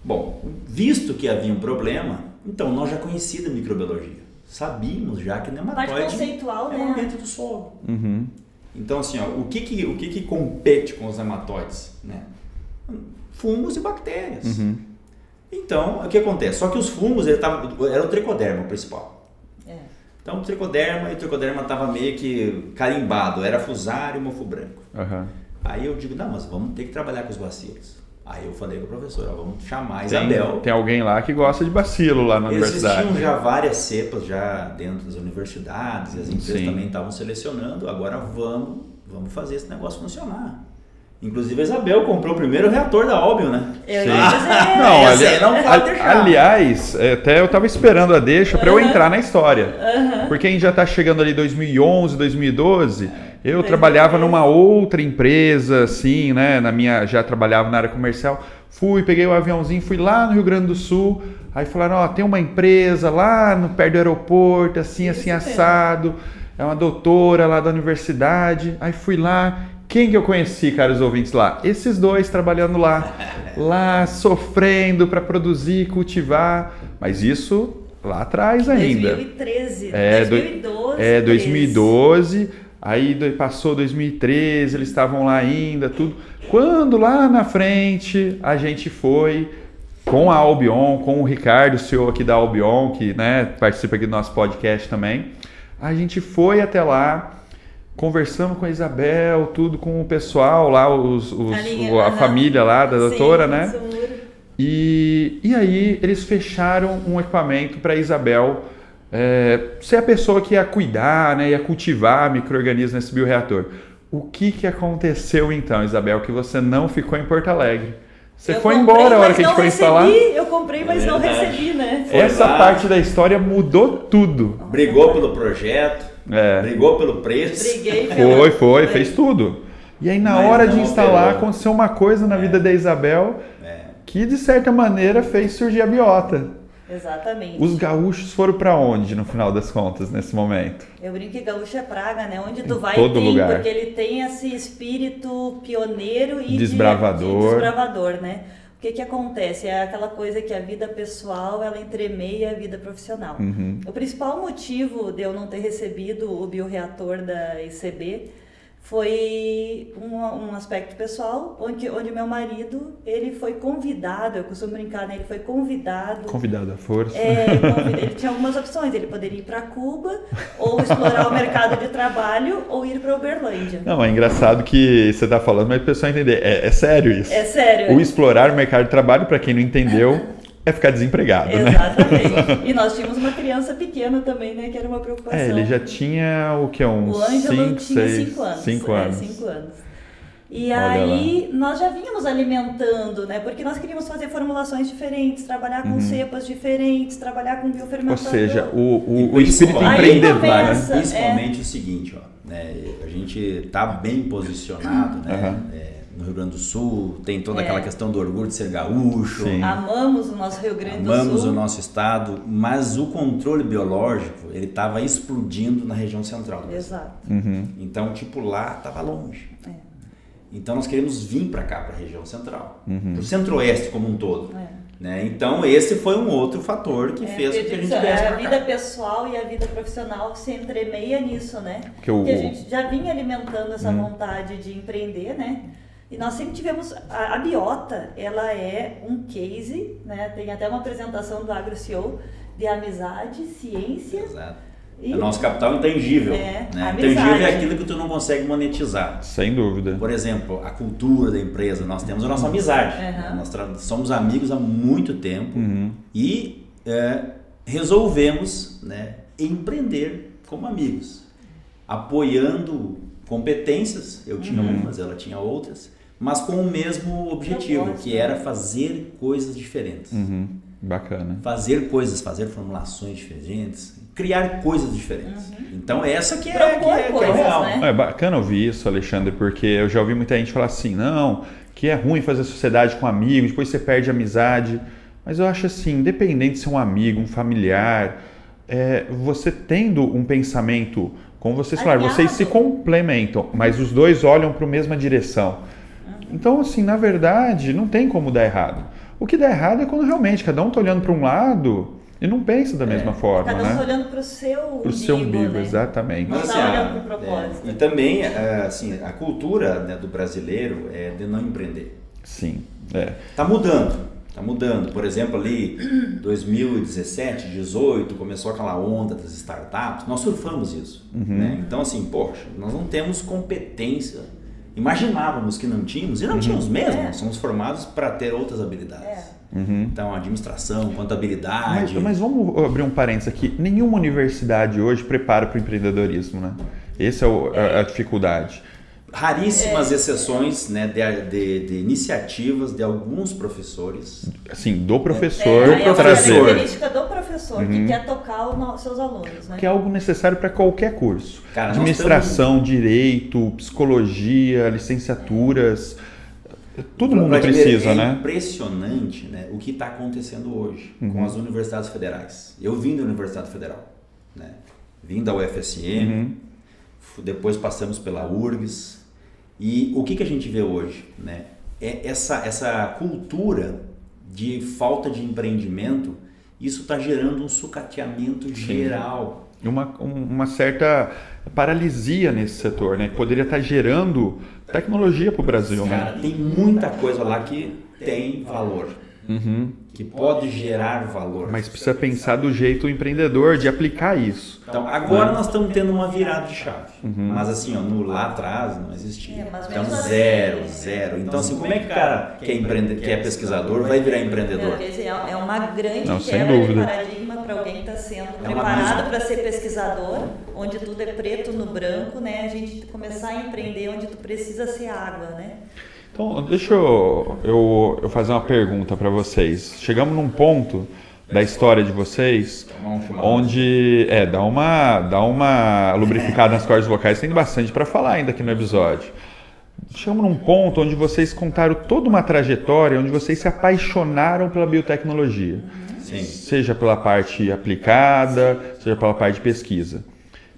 B: Bom, visto que havia um problema, então nós já conhecíamos a microbiologia. Sabíamos já que nematóide
C: conceitual,
B: é um ambiente do solo. Então, assim, o que compete com os nematóides, né? Fungos e bactérias. Então, o que acontece? Só que os fungos, era o tricoderma principal. Então o tricoderma estava meio que carimbado, era fusário e mofo branco.
A: Uhum.
B: Aí eu digo, não, mas vamos ter que trabalhar com os bacilos. Aí eu falei com a professora, vamos chamar a Isabel.
A: Tem alguém lá que gosta de bacilo lá na universidade.
B: Existiam já várias cepas já dentro das universidades, e as empresas também estavam selecionando, agora vamos fazer esse negócio funcionar. Inclusive a Isabel comprou o primeiro reator da Albion, né?
A: Não pode deixar. Aliás, até eu estava esperando a deixa para eu entrar na história. Porque a gente já está chegando ali 2011, 2012. Eu trabalhava numa outra empresa, assim, né? Já trabalhava na área comercial. Peguei o aviãozinho, fui lá no Rio Grande do Sul. Aí falaram, tem uma empresa lá perto do aeroporto, assim assado. É uma doutora lá da universidade. Aí fui lá. Quem que eu conheci, caros ouvintes, lá? Esses dois trabalhando lá sofrendo para produzir, cultivar, mas isso lá atrás ainda.
C: 2013, 2012.
A: 2012, aí passou 2013, eles estavam lá ainda, tudo. Quando lá na frente a gente foi com a Albion, com o Ricardo, o CEO aqui da Albion, que participa aqui do nosso podcast também, a gente foi até lá, conversamos com a Isabel, tudo com o pessoal lá, a família lá da doutora, né? E aí eles fecharam um equipamento para a Isabel ser a pessoa que ia cuidar, né? Ia cultivar micro-organismos nesse bioreator. O que aconteceu então, Isabel, que você não ficou em Porto Alegre? Você foi embora a hora que a gente foi instalar?
C: Eu comprei, mas não recebi, né?
A: Essa parte da história mudou tudo.
B: Brigou pelo projeto. Brigou pelo preço.
A: Fez tudo. E aí na hora de instalar aconteceu uma coisa na vida da Isabel que de certa maneira fez surgir a biota.
C: Exatamente.
A: Os gaúchos foram para onde no final das contas nesse momento?
C: Eu brinco que gaúcho é praga, né? Onde tu vai
A: todo lugar.
C: Porque ele tem esse espírito pioneiro e
A: desbravador,
C: né? O que acontece? É aquela coisa que a vida pessoal, ela entremeia a vida profissional. O principal motivo de eu não ter recebido o bioreator da ICB foi um aspecto pessoal, onde meu marido, ele foi convidado, eu costumo brincar, né? Ele foi convidado...
A: Convidado à força.
C: Ele tinha algumas opções, ele poderia ir para Cuba, ou explorar o mercado de trabalho, ou ir para Uberlândia.
A: Não, é engraçado que você está falando, mas para o pessoal entender, é sério isso.
C: É sério.
A: O explorar o mercado de trabalho, para quem não entendeu... é ficar desempregado,
C: Exatamente. E nós tínhamos uma criança pequena também, né? Que era uma preocupação.
A: Ele já tinha o que? Uns
C: o Ângelo tinha
A: 5 anos.
C: 5 anos. E aí nós já vínhamos alimentando, né? Porque nós queríamos fazer formulações diferentes, trabalhar com cepas diferentes, trabalhar com biofermentador.
A: Ou seja, o espírito empreendedor, né?
B: Principalmente o seguinte, né? A gente está bem posicionado, né? No Rio Grande do Sul, tem toda aquela questão do orgulho de ser gaúcho.
C: Sim. Amamos o nosso Rio Grande do Sul.
B: Amamos o nosso estado, mas o controle biológico, ele estava explodindo na região central do Brasil.
C: Exato.
B: Então, lá estava longe. Então, nós queremos vir para cá, para a região central. Para o centro-oeste como um todo. Né? Então, esse foi um outro fator que fez com que a gente viesse
C: a vida pessoal e a vida profissional se entremeia nisso, né? Porque a gente já vinha alimentando essa vontade de empreender, né? E nós sempre tivemos, a biota, ela é um case, né? Tem até uma apresentação do AgroCEO de amizade, ciência.
B: Exato. E o nosso capital intangível. Né? Intangível é aquilo que tu não consegue monetizar.
A: Sem dúvida.
B: Por exemplo, a cultura da empresa, nós temos a nossa amizade. Nós somos amigos há muito tempo e resolvemos, né, empreender como amigos, apoiando competências. Eu tinha umas, ela tinha outras, mas com o mesmo objetivo, que era fazer coisas diferentes.
A: Bacana.
B: Fazer formulações diferentes, criar coisas diferentes. Então essa que é real.
C: Né?
A: É bacana ouvir isso, Alexandre, porque eu já ouvi muita gente falar assim, não, que é ruim fazer sociedade com amigos, depois você perde a amizade. Mas eu acho assim, independente de ser um amigo, um familiar, você tendo um pensamento, como vocês falaram, vocês se complementam, mas os dois olham para a mesma direção. Então, assim, na verdade, não tem como dar errado. O que dá errado é quando realmente cada um está olhando para um lado e não pensa da mesma forma.
C: Cada um está olhando para o seu umbigo, né?
A: Exatamente.
C: Não está olhando para o propósito.
B: E também, assim, a cultura, né, do brasileiro é de não empreender.
A: Sim.
B: Está mudando. Está mudando. Por exemplo, ali 2017, 2018, começou aquela onda das startups. Nós surfamos isso. Né? Então, assim, poxa, nós não temos competência. Imaginávamos que não tínhamos, e não tínhamos mesmo. Nós somos formados para ter outras habilidades. Então, administração, contabilidade.
A: Mas vamos abrir um parênteses aqui. Nenhuma universidade hoje prepara para o empreendedorismo, né? Essa é a dificuldade.
B: Raríssimas exceções, né, de iniciativas de alguns professores.
A: Assim, do professor
C: É a
A: trazer.
C: característica do professor que quer tocar os seus alunos, né?
A: Que é algo necessário para qualquer curso.
B: Cara,
A: administração, direito, psicologia, licenciaturas. Todo mundo precisa, né?
B: É impressionante, né, o que está acontecendo hoje com as universidades federais. Eu vim da Universidade Federal, né? Vim da UFSM, depois passamos pela URGS. E o que a gente vê hoje, né? É essa cultura de falta de empreendimento, isso está gerando um sucateamento geral.
A: Uma certa paralisia nesse setor, né? Que poderia estar gerando tecnologia para o Brasil.
B: Cara, tem muita coisa lá que tem valor, que pode gerar valor.
A: Mas precisa pensar do jeito empreendedor de aplicar isso.
B: Então, agora nós estamos tendo uma virada de chave. Mas assim, ó, lá atrás não existia. Então, zero. Então, assim, como é que o cara que é pesquisador vai virar empreendedor?
C: Quer dizer, é uma grande
A: sem
C: quebra de
A: dúvida.
C: paradigma para alguém que está sendo preparado para ser pesquisador, onde tudo é preto no branco, né? A gente começar a empreender onde tu precisa ser água, né?
A: Então, deixa eu fazer uma pergunta para vocês. Chegamos num ponto da história de vocês onde dá uma lubrificada nas cordas vocais. Tem bastante para falar ainda aqui no episódio. Chegamos num ponto onde vocês contaram toda uma trajetória, onde vocês se apaixonaram pela biotecnologia.
B: Sim.
A: Seja pela parte aplicada, seja pela parte de pesquisa.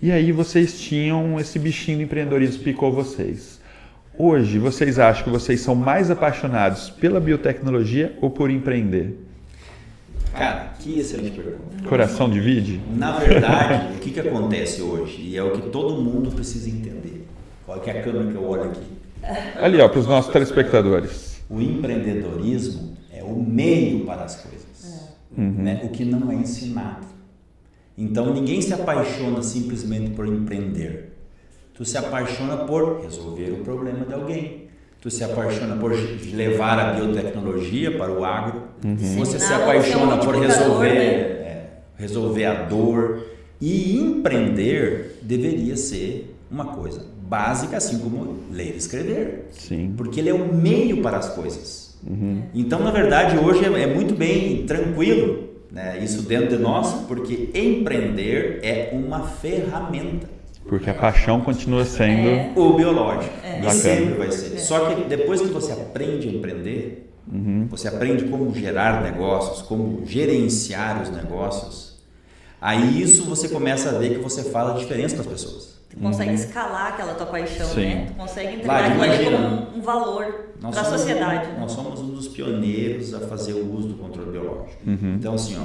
A: E aí vocês tinham esse bichinho do empreendedorismo que picou vocês. Hoje, vocês acham que vocês são mais apaixonados pela biotecnologia ou por empreender?
B: Cara, que excelente pergunta.
A: Coração divide?
B: Na verdade, o que acontece hoje, e é o que todo mundo precisa entender. Qual que é a câmera que eu olho aqui?
A: Ali, ó, para os nossos telespectadores.
B: O empreendedorismo é o meio para as coisas, né? O que não é ensinado. Então, ninguém se apaixona simplesmente por empreender. Tu se apaixona por resolver o problema de alguém. Tu se apaixona por levar a biotecnologia para o agro. Você se apaixona por resolver a dor. E empreender deveria ser uma coisa básica, assim como ler e escrever.
A: Sim.
B: Porque ele é o meio para as coisas. Então, na verdade, hoje é muito bem tranquilo, né, isso dentro de nós, porque empreender é uma ferramenta.
A: Porque a paixão continua sendo
B: o biológico. E
A: Bacana.
B: sempre vai ser. Só que depois que você aprende a empreender, você aprende como gerar negócios, como gerenciar os negócios, aí isso você começa a ver que você faz a diferença para as pessoas.
C: Tu consegue escalar aquela tua paixão,
A: Sim.
C: né? Tu consegue entregar aquilo como um valor para a sociedade. Né?
B: Nós somos um dos pioneiros a fazer o uso do controle biológico. Então, assim, ó,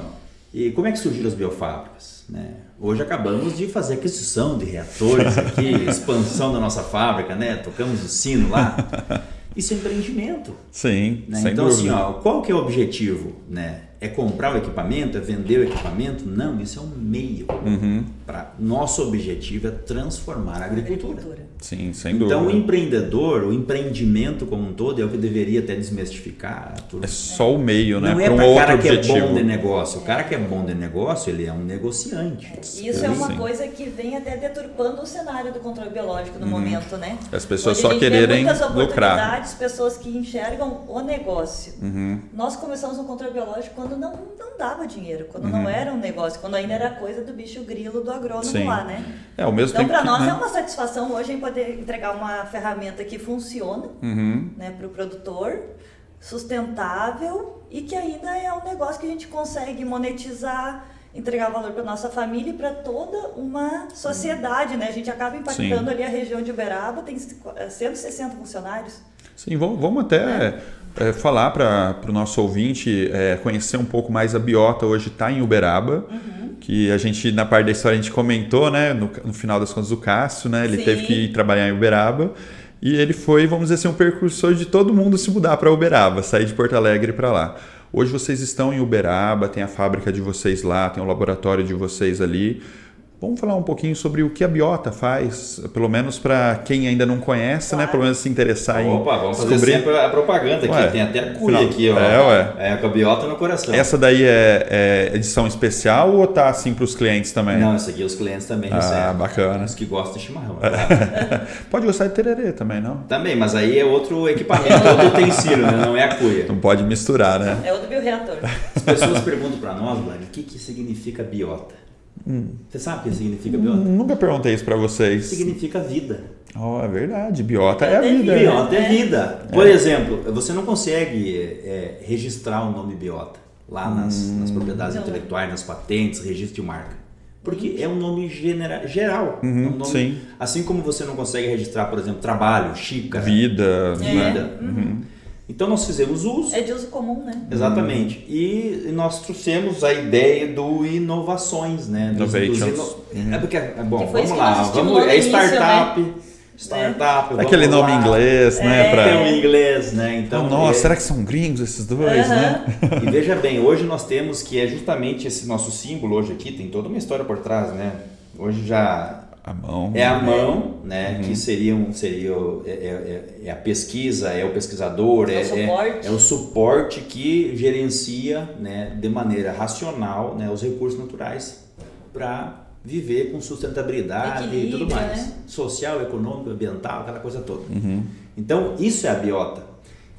B: e como é que surgiram as biofábricas? Né? Hoje acabamos de fazer aquisição de reatores aqui, expansão da nossa fábrica, né? Tocamos o sino lá. Isso é empreendimento.
A: Sim,
B: Né?
A: sem
B: então,
A: dúvida.
B: assim, ó, qual que é o objetivo? Né? É comprar o equipamento? É vender o equipamento? Não, isso é um meio. Nosso objetivo é transformar a agricultura.
A: Sim, sem dúvida.
B: Então, o empreendedor, o empreendimento como um todo, é o que deveria até desmistificar.
A: É só o meio, né?
B: Não é
A: para um
B: para o
A: outro
B: cara que
A: objetivo.
B: é bom de negócio. O cara que é bom de negócio, ele é um negociante.
C: Isso é uma
A: Sim.
C: coisa que vem até deturpando o cenário do controle biológico no momento, né?
A: As pessoas
C: Hoje
A: só
C: a gente vê
A: quererem
C: muitas
A: lucrar.
C: oportunidades, pessoas que enxergam o negócio. Nós começamos no controle biológico quando não dava dinheiro, quando não era um negócio, quando ainda era coisa do bicho grilo do agrônomo
A: Sim.
C: lá, né?
A: É, ao mesmo
C: Então,
A: tempo
C: para
A: que,
C: nós
A: né?
C: é uma satisfação hoje em poder entregar uma ferramenta que funciona, né, para o produtor, sustentável e que ainda é um negócio que a gente consegue monetizar, entregar valor para nossa família e para toda uma sociedade, né? A gente acaba impactando
A: Sim.
C: ali a região de Uberaba, tem 160 funcionários.
A: Sim, vamos até falar para o nosso ouvinte conhecer um pouco mais a Biota. Hoje está em Uberaba, que a gente, na parte da história, a gente comentou, né, no final das contas, o Cássio, né, ele
C: Sim.
A: teve que ir trabalhar em Uberaba e ele foi, vamos dizer assim, um precursor de todo mundo se mudar para Uberaba, sair de Porto Alegre para lá. Hoje vocês estão em Uberaba, tem a fábrica de vocês lá, tem o laboratório de vocês ali. Vamos falar um pouquinho sobre o que a Biota faz, pelo menos para quem ainda não conhece, né? Pelo menos se interessar em
B: vamos
A: descobrir.
B: fazer sempre a propaganda aqui. Tem até a cuia aqui, ó. Com a Biota no coração.
A: Essa daí é edição especial ou tá assim para os clientes também?
B: Não, essa aqui os clientes também recebem.
A: Ah, bacana.
B: Os que gostam de chimarrão.
A: Pode gostar de tererê também, não?
B: Também, mas aí é outro equipamento, outro utensílio, né? Não é a cuia.
A: Não pode misturar, né?
C: É o do bioreator.
B: As pessoas perguntam para nós, Vlad, o que significa Biota? Você sabe o que significa Biota?
A: Nunca perguntei isso para vocês.
B: Significa vida.
A: Oh, é verdade. Biota é a vida.
B: Biota é vida. Por exemplo, você não consegue registrar o nome Biota lá nas propriedades intelectuais, nas patentes, registro de marca. Porque é um nome geral. É um nome,
A: sim.
B: Assim como você não consegue registrar, por exemplo, trabalho, xícara.
A: Vida.
B: Então nós fizemos uso.
C: É de uso comum, né?
B: Exatamente. E nós trouxemos a ideia do inovações, né?
A: Innovations.
B: É porque, bom,
C: Que foi
B: vamos
C: isso que
B: lá.
C: nos estimulou no início,
B: Startup.
C: né?
B: Startup.
A: Aquele nome em inglês, né?
B: Tem um inglês, né? Então,
A: nossa, será que são gringos esses dois, né?
B: E veja bem, hoje nós temos que é justamente esse nosso símbolo hoje aqui, tem toda uma história por trás, né? Hoje já...
A: A mão.
B: É a mão, né? Que seria a pesquisa, é o pesquisador, é o suporte que gerencia, né, de maneira racional, né, os recursos naturais para viver com sustentabilidade e tudo mais. Né? Social, econômico, ambiental, aquela coisa toda. Então, isso é a Biota.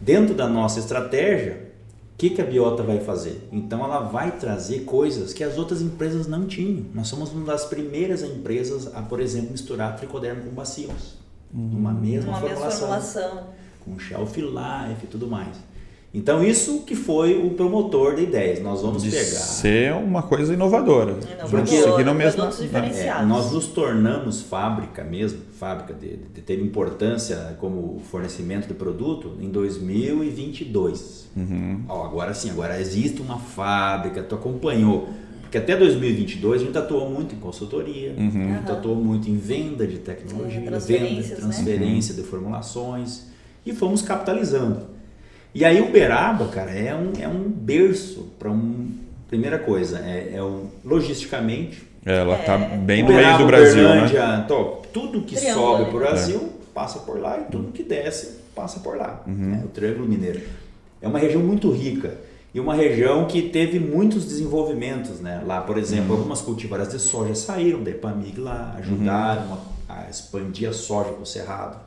B: Dentro da nossa estratégia, o que a Biota vai fazer? Então ela vai trazer coisas que as outras empresas não tinham. Nós somos uma das primeiras empresas a, por exemplo, misturar tricoderma com bacilos. Numa mesma formulação. Com shelf life e tudo mais. Então isso que foi o promotor da ideia. Nós vamos pegar...
A: ser uma coisa inovadora.
B: Porque
C: diferenciados.
B: Nós nos tornamos fábrica mesmo, fábrica de ter importância como fornecimento de produto em 2022. Agora sim, agora existe uma fábrica, tu acompanhou. Porque até 2022 a gente atuou muito em consultoria, a gente atuou muito em venda de tecnologia, transferência de formulações e fomos capitalizando. E aí Uberaba, cara, é um berço para primeira coisa, logisticamente.
A: Ela está bem no meio do Brasil, né?
B: Tudo que sobe para o Brasil passa por lá e tudo que desce passa por lá. O Triângulo Mineiro. É uma região muito rica e uma região que teve muitos desenvolvimentos, né? Lá, por exemplo, algumas cultivaras de soja saíram da Epamig lá, ajudaram a expandir a soja para o Cerrado,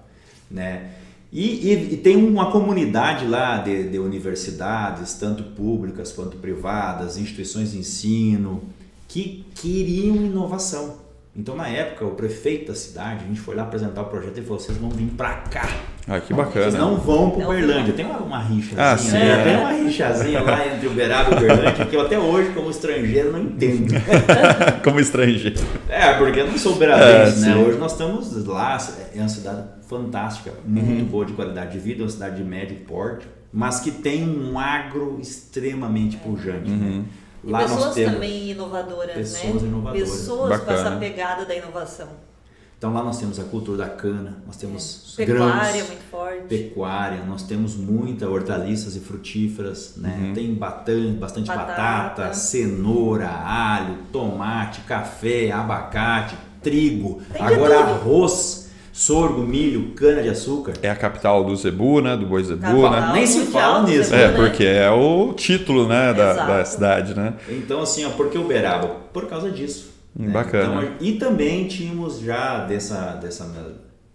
B: né? E tem uma comunidade lá de universidades, tanto públicas quanto privadas, instituições de ensino, que queriam inovação. Então, na época, o prefeito da cidade, a gente foi lá apresentar o projeto e falou, vocês vão vir para cá.
A: Ah, que bacana.
B: Vocês não vão para Uberlândia. Tem uma rixazinha, tem uma rixazinha lá entre Uberaba e Uberlândia que eu até hoje, como estrangeiro, não entendo.
A: Como estrangeiro.
B: Porque eu não sou uberabense, né? Hoje nós estamos lá, é uma cidade fantástica, muito boa de qualidade de vida, uma cidade de médio porte, mas que tem um agro extremamente pujante, né?
C: Lá pessoas nós temos também inovadoras,
B: pessoas
C: né?
B: inovadoras.
C: Pessoas com essa pegada da inovação.
B: Então lá nós temos a cultura da cana, nós temos
C: pecuária
B: grãos,
C: muito forte.
B: Pecuária, nós temos muita hortaliças e frutíferas, né? Tem bastante batata, cenoura, alho, tomate, café, abacate, trigo, agora arroz, sorgo, milho, cana-de-açúcar.
A: É a capital do zebu, né? Do boi zebu, né?
B: Nem se fala nisso.
A: Porque é o título, né? Da cidade, né?
B: Então, assim, por que Uberaba? Por causa disso.
A: Bacana.
B: Então, e também tínhamos já dessas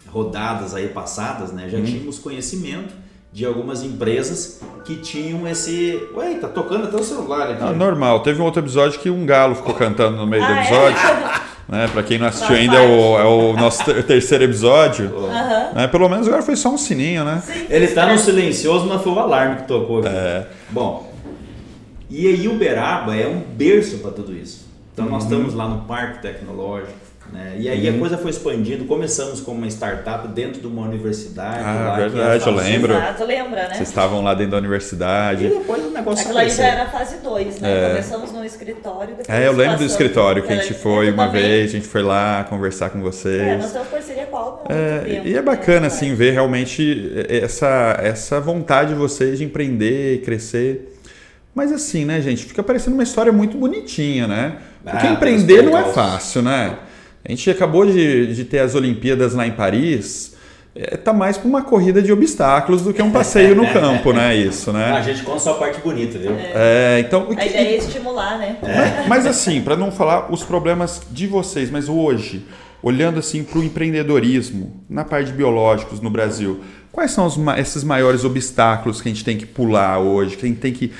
B: rodadas aí passadas, né? Já tínhamos conhecimento de algumas empresas que tinham esse... Ué, tá tocando até o celular aqui.
A: Normal. Teve um outro episódio que um galo ficou cantando no meio do episódio. Né? Para quem não assistiu ainda, é o nosso terceiro episódio. Né? Pelo menos agora foi só um sininho, né?
C: Sim,
B: ele tá no silencioso, mas foi o alarme que tocou aqui. Bom, e aí Uberaba é um berço para tudo isso. Então nós estamos lá no Parque Tecnológico, né? E aí a coisa foi expandindo. Começamos como uma startup dentro de uma universidade.
A: Verdade, eu lembro.
C: Exato, lembra, né?
A: Vocês estavam lá dentro da universidade.
B: E depois o negócio
C: aquilo aí já era a fase 2, né? Começamos no escritório.
A: Eu lembro do escritório que a gente foi uma vez, a gente foi lá conversar com vocês.
C: Nós temos parceria com a Alba há muito tempo.
A: E é bacana, assim, ver realmente essa vontade de vocês de empreender e crescer. Mas assim, né, gente, fica parecendo uma história muito bonitinha, né? Porque empreender não é fácil, né? A gente acabou de ter as Olimpíadas lá em Paris, tá mais para uma corrida de obstáculos do que um passeio no campo, né? Isso, né?
B: A gente conta só a parte bonita, viu?
A: Então,
C: a ideia é estimular, né?
A: Mas assim, para não falar os problemas de vocês, mas hoje, olhando assim para o empreendedorismo na parte de biológicos no Brasil, quais são esses maiores obstáculos que a gente tem que pular hoje, que a gente tem que,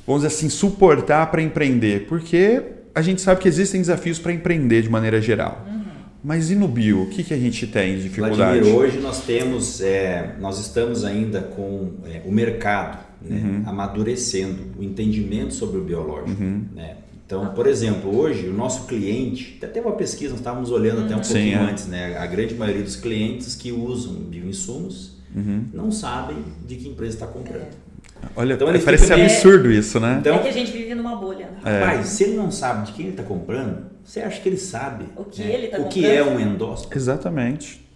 A: vamos dizer assim, suportar para empreender? Porque a gente sabe que existem desafios para empreender de maneira geral. Mas e no bio? O que a gente tem de dificuldade?
B: Vladimir, hoje nós estamos ainda com o mercado, né, amadurecendo o entendimento sobre o biológico. Né? Então, por exemplo, hoje o nosso cliente, até uma pesquisa, nós estávamos olhando até um pouquinho antes, né? A grande maioria dos clientes que usam bioinsumos não sabem de que empresa está comprando.
A: Olha, então, parece absurdo isso, né?
C: Então, que a gente vive numa bolha.
B: Rapaz, se ele não sabe de quem ele está comprando, você acha que ele sabe
C: o que ele está comprando?
B: O que é um endóskopo?
A: Exatamente.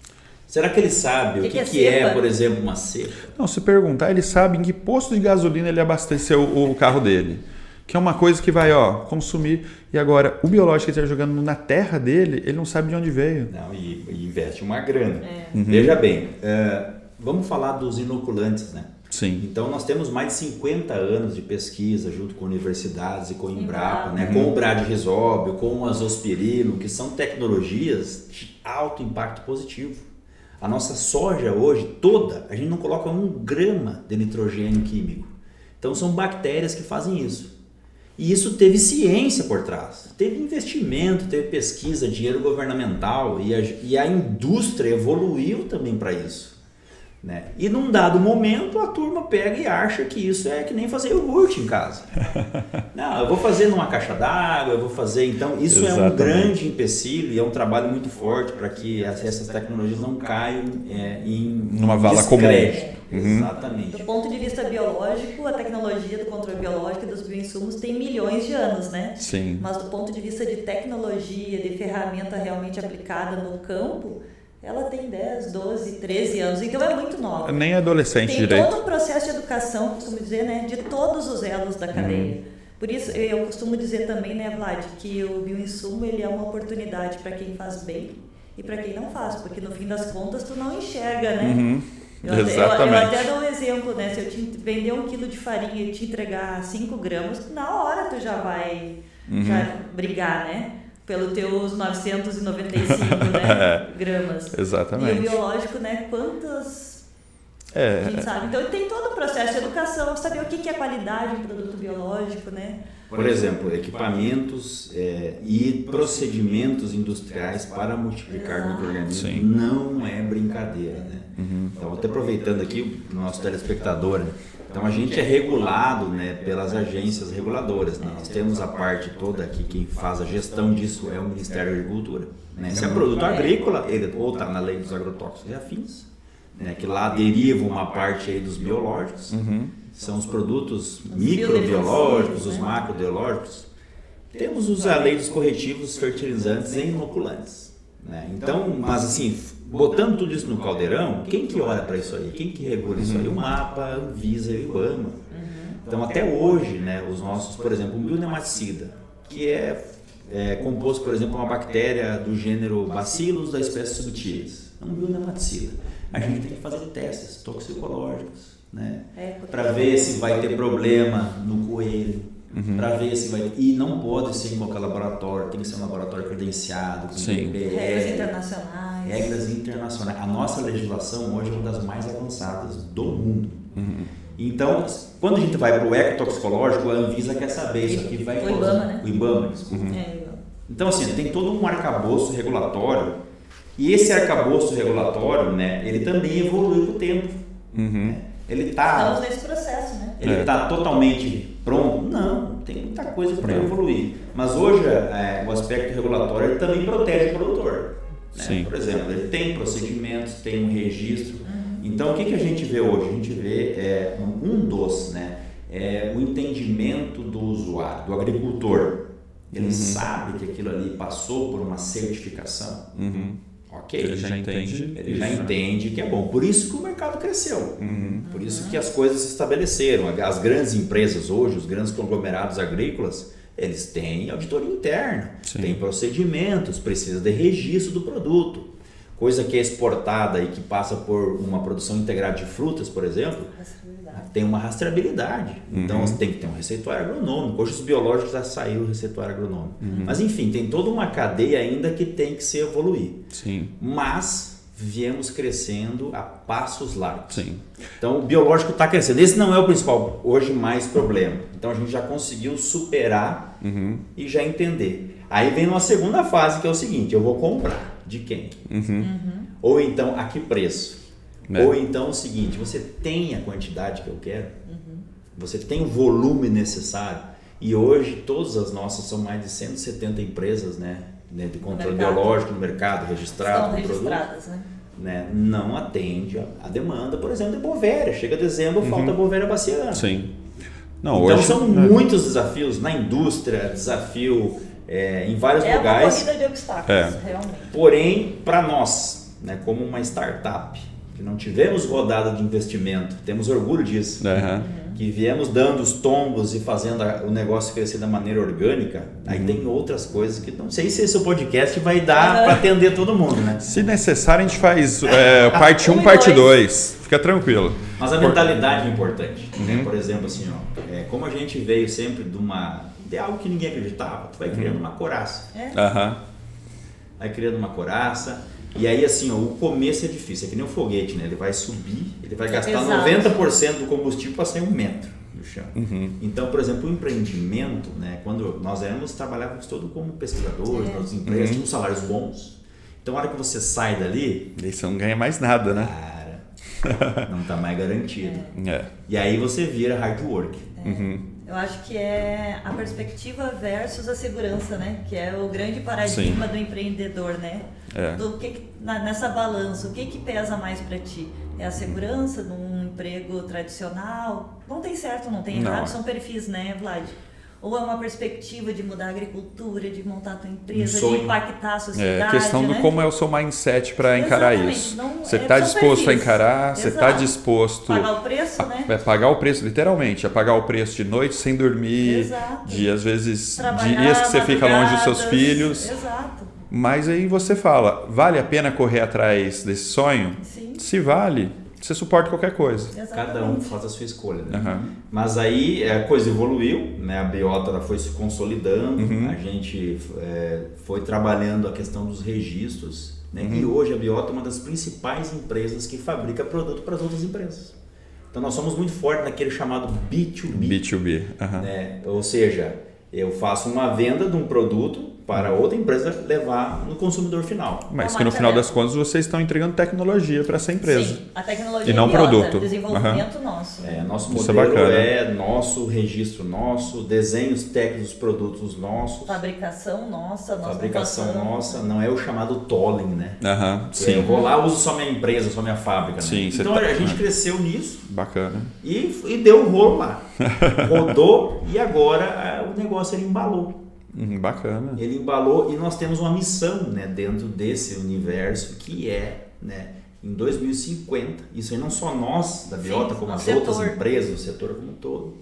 B: Será que ele sabe o que é, por exemplo, uma cepa?
A: Não, se perguntar, ele sabe em que posto de gasolina ele abasteceu o carro dele. Que é uma coisa que vai consumir. E agora, o biológico que ele está jogando na terra dele, ele não sabe de onde veio.
B: Não, e investe uma grana. Veja bem, vamos falar dos inoculantes, né?
A: Sim.
B: Então, nós temos mais de 50 anos de pesquisa junto com universidades e com o Embrapa, né? Com o Bradyrhizobio, com o azospirilo, que são tecnologias de alto impacto positivo. A nossa soja hoje toda, a gente não coloca 1 grama de nitrogênio químico. Então, são bactérias que fazem isso. E isso teve ciência por trás, teve investimento, teve pesquisa, dinheiro governamental e a indústria evoluiu também para isso. Né? E num dado momento a turma pega e acha que isso é que nem fazer iogurte em casa. Não, eu vou fazer numa caixa d'água, eu vou fazer. Então isso é um grande empecilho e é um trabalho muito forte para que essas tecnologias não caiam
A: numa vala comum.
B: Exatamente.
C: Do ponto de vista biológico, a tecnologia do controle biológico e dos bioinsumos tem milhões de anos, né?
A: Sim.
C: Mas do ponto de vista de tecnologia, de ferramenta realmente aplicada no campo, ela tem 10, 12, 13 anos, então é muito nova.
A: Nem adolescente
C: tem
A: direito.
C: Tem todo um processo de educação, costumo dizer, né, de todos os elos da cadeia. Por isso, eu costumo dizer também, né, Vlad, que o bioinsumo ele é uma oportunidade para quem faz bem e para quem não faz, porque no fim das contas tu não enxerga, né?
A: Exatamente.
C: Eu até dou um exemplo, né, se eu te vender 1 quilo de farinha e te entregar 5 gramas, na hora tu já vai já brigar, né? Pelos teus 995 gramas.
A: Exatamente.
C: E o biológico, né? Quantas a gente sabe? Então tem todo o processo de educação, saber o que é qualidade em produto biológico, né?
B: Por exemplo, equipamentos e procedimentos industriais para multiplicar micro-organismos não é brincadeira, né? Então, até aproveitando aqui o nosso telespectador, então a gente é regulado, né, pelas agências reguladoras, né? Nós temos a parte toda aqui, quem faz a gestão disso é o Ministério da Agricultura, né? Se é produto agrícola, ele ou está na lei dos agrotóxicos e afins, né, que lá deriva uma parte aí dos biológicos, são os produtos microbiológicos, os macrobiológicos. Temos a lei dos corretivos, fertilizantes e inoculantes, né? Então, mas assim, botando tudo isso no caldeirão, quem que olha para isso aí? Quem que regula isso aí? O MAPA, a Anvisa e o IBAMA. Então, até hoje, né, os nossos, por exemplo, um bionematicida, que é composto, por exemplo, uma bactéria do gênero Bacillus da espécie subtilis, é um bionematicida. A gente tem que fazer testes toxicológicos, né, para ver se vai ter problema no coelho, para ver se vai... E não pode ser em qualquer laboratório, tem que ser um laboratório credenciado, com
C: regras internacionais.
B: Regras internacionais. A nossa legislação hoje é uma das mais avançadas do mundo. Então, quando a gente vai para o ecotoxicológico, a Anvisa quer saber isso aqui vai...
C: O IBAMA, né?
B: O IBAMA, desculpa. Então, assim, tem todo um arcabouço regulatório, e esse arcabouço regulatório, né, ele também evolui com o tempo. Né? Ele
C: estamos nesse processo, né?
B: Ele está totalmente pronto? Não, tem muita coisa para evoluir. Mas hoje o aspecto regulatório ele também protege o produtor. Né? Por exemplo, ele tem procedimentos, tem um registro. Então, o que a gente vê hoje? A gente vê o entendimento do usuário, do agricultor. Ele sabe que aquilo ali passou por uma certificação. Ok.
A: Ele já entende.
B: Ele já entende que é bom. Por isso que o mercado cresceu. Por isso que as coisas se estabeleceram. As grandes empresas hoje, os grandes conglomerados agrícolas, eles têm auditoria interna, têm procedimentos, precisa de registro do produto. Coisa que é exportada e que passa por uma produção integrada de frutas, por exemplo, tem uma rastreabilidade. Então, você tem que ter um receituário agronômico. Hoje os biológicos já saíram do receituário agronômico. Mas, enfim, tem toda uma cadeia ainda que tem que se evoluir.
A: Sim.
B: Mas viemos crescendo a passos largos.
A: Sim.
B: Então, o biológico está crescendo. Esse não é o principal, hoje, mais problema. Então, a gente já conseguiu superar e já entender. Aí vem uma segunda fase, que é o seguinte: eu vou comprar. De quem? Ou então, a que preço? Ou então, o seguinte: você tem a quantidade que eu quero? Você tem o volume necessário? E hoje, todas as nossas, são mais de 170 empresas, né, de controle biológico no mercado, registrado no produto. Né, não atende a demanda, por exemplo, de Bovéria. Chega dezembro, falta Bovéria baciana.
A: Sim. Não,
B: então,
A: hoje,
B: são muitos desafios na indústria, desafio em vários lugares.
C: É uma corrida de obstáculos, realmente.
B: Porém, para nós, né, como uma startup, que não tivemos rodada de investimento, temos orgulho disso, que viemos dando os tombos e fazendo o negócio crescer da maneira orgânica, aí tem outras coisas que não sei se esse podcast vai dar para atender todo mundo, né?
A: Se necessário, a gente faz parte 1, parte 2. Fica tranquilo.
B: Mas a mentalidade é importante. Né? Por exemplo, assim, como a gente veio sempre de algo que ninguém acreditava, tu vai criando uma coraça. Vai criando uma coraça. E aí, assim, o começo é difícil, é que nem um foguete, né? Ele vai subir, ele vai gastar 90% do combustível para sair 1 metro do chão. Então, por exemplo, o empreendimento, né? Quando nós trabalhávamos todos como pesquisadores, nas empresas, tínhamos salários bons. Então, a hora que você sai dali...
A: Daí você não ganha mais nada, né?
B: Cara, não está mais garantido. E aí você vira hard work.
C: Eu acho que é a perspectiva versus a segurança, né? Que é o grande paradigma do empreendedor, né? Nessa balança, o que pesa mais para ti? É a segurança num emprego tradicional? Não tem certo, não tem errado, são perfis, né, Vlad? Ou é uma perspectiva de mudar a agricultura, de montar a tua empresa, de impactar a sociedade,
A: a questão do como é o seu mindset para encarar isso. Você está disposto a encarar, você está disposto...
C: Pagar o preço, né?
A: Pagar o preço, literalmente. É pagar o preço de noite sem dormir, de às vezes dias que você fica longe dos seus filhos. Mas aí você fala, vale a pena correr atrás desse sonho?
C: Sim.
A: Se vale, você suporta qualquer coisa.
B: Cada um faz a sua escolha. Né? Mas aí a coisa evoluiu, né? A Biota foi se consolidando, a gente foi trabalhando a questão dos registros, né? E hoje a Biota é uma das principais empresas que fabrica produto para as outras empresas. Então nós somos muito fortes naquele chamado B2B.
A: B2B.
B: Né? Ou seja, eu faço uma venda de um produto para outra empresa levar no consumidor final.
A: Mas que no final das contas vocês estão entregando tecnologia para essa empresa.
C: Sim, a tecnologia
A: e não produto.
C: Desenvolvimento nosso.
B: Nosso modelo nosso, registro nosso, desenhos técnicos dos produtos nossos.
C: Fabricação nossa.
B: Fabricação nossa, não é o chamado tolling, né?
A: Sim.
B: Eu vou lá, uso só minha empresa, só minha fábrica. Né?
A: Sim,
B: então a gente cresceu nisso.
A: Bacana.
B: E deu um rolo lá. Rodou e agora o negócio ele embalou.
A: Bacana.
B: Ele embalou e nós temos uma missão, né, dentro desse universo que né, em 2050, isso aí não só nós da Biota, como as outras empresas, o setor como um todo,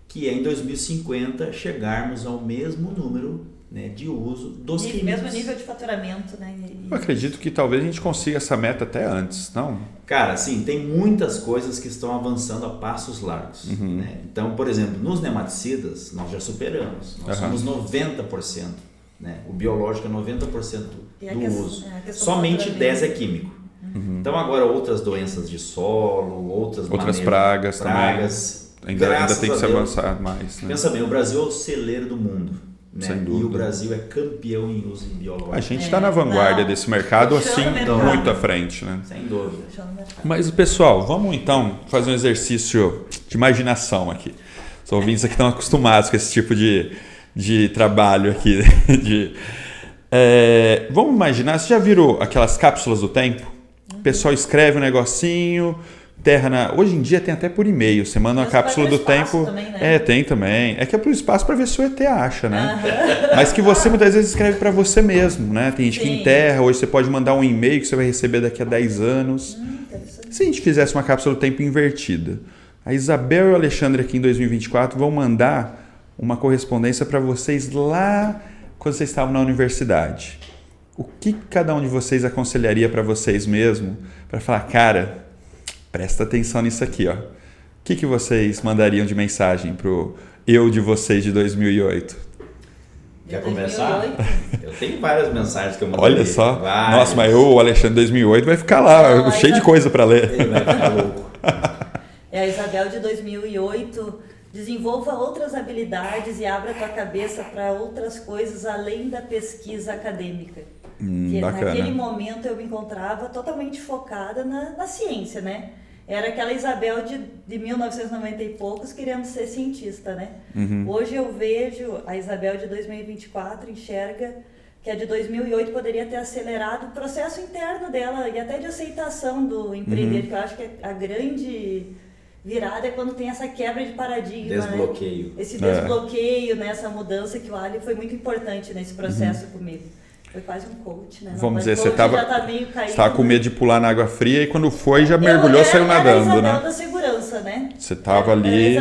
B: que é em 2050 chegarmos ao mesmo número, né, de uso dos químicos.
C: Mesmo nível de faturamento, né?
A: Eu acredito que talvez a gente consiga essa meta até antes, não?
B: Cara, sim, tem muitas coisas que estão avançando a passos largos. Né? Então, por exemplo, nos nematicidas nós já superamos. Nós somos 90%. Né? O biológico é 90% do uso. Somente 10% é químico. Então, agora outras doenças de solo, outras pragas também.
A: Ainda tem que se avançar mais. Né?
B: Pensa bem, o Brasil é o celeiro do mundo. Né?
A: Sem dúvida.
B: E o Brasil é campeão em uso biológico.
A: A gente está na vanguarda desse mercado, assim, muito à frente. Né?
B: Sem dúvida.
A: Mas, pessoal, vamos então fazer um exercício de imaginação aqui. Os ouvintes aqui estão acostumados com esse tipo de trabalho aqui. Vamos imaginar, você já viram aquelas cápsulas do tempo? O pessoal escreve um negocinho, Hoje em dia tem até por e-mail, você manda uma cápsula do tempo.
C: Também, né?
A: Tem também. É que é pro espaço para ver se o ET acha, né? Mas que você muitas vezes escreve para você mesmo, né? Tem gente que enterra, hoje você pode mandar um e-mail que você vai receber daqui a 10 anos. Se a gente fizesse uma cápsula do tempo invertida, a Isabel e o Alexandre aqui em 2024 vão mandar uma correspondência para vocês lá quando vocês estavam na universidade. O que cada um de vocês aconselharia para vocês mesmo? Para falar, cara, presta atenção nisso aqui, ó. O que vocês mandariam de mensagem pro eu de vocês de 2008?
B: Quer começar? 2008? Eu tenho várias mensagens que eu mandaria.
A: Olha só.
B: Várias.
A: Nossa, mas o Alexandre 2008 vai ficar lá, cheio de coisa para ler.
B: Ele vai ficar louco.
C: A Isabel de 2008, desenvolva outras habilidades e abra a tua cabeça para outras coisas além da pesquisa acadêmica. Porque naquele momento eu me encontrava totalmente focada na ciência, né? Era aquela Isabel de 1990 e poucos querendo ser cientista, né? Hoje eu vejo a Isabel de 2024, enxerga que a de 2008 poderia ter acelerado o processo interno dela e até de aceitação do empreender, que eu acho que a grande virada é quando tem essa quebra de paradigma,
B: desbloqueio.
C: Né? Esse desbloqueio, né? Essa mudança que o Ali foi muito importante nesse processo comigo. Foi quase um coach, né?
A: Vamos dizer, você
C: estava
A: com medo de pular na água fria e quando foi já mergulhou, saiu nadando,
C: né? Era a Isabel
A: da
C: segurança, né?
A: Você estava ali,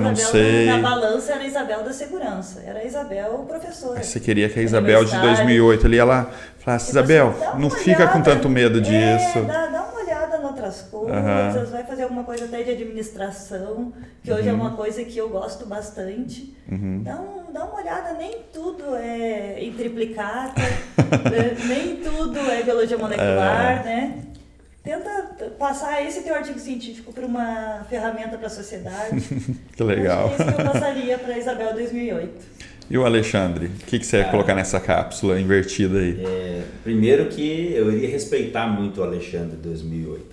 A: não sei.
C: Na balança era a Isabel da segurança, era a Isabel professora.
A: Você queria que a Isabel de 2008 ali, ela falasse, Isabel, não fica com tanto medo disso.
C: Dá uma olhada em outras coisas, vai fazer alguma coisa até de administração, que hoje é uma coisa que eu gosto bastante. Dá uma olhada, nem tudo é em triplicata, nem tudo é biologia molecular, né? Tenta passar esse teu artigo científico para uma ferramenta para a sociedade.
A: Que legal.
C: Acho que é isso que eu passaria para a Isabel 2008.
A: E o Alexandre? O que você ia colocar nessa cápsula invertida aí?
B: Primeiro que eu iria respeitar muito o Alexandre 2008,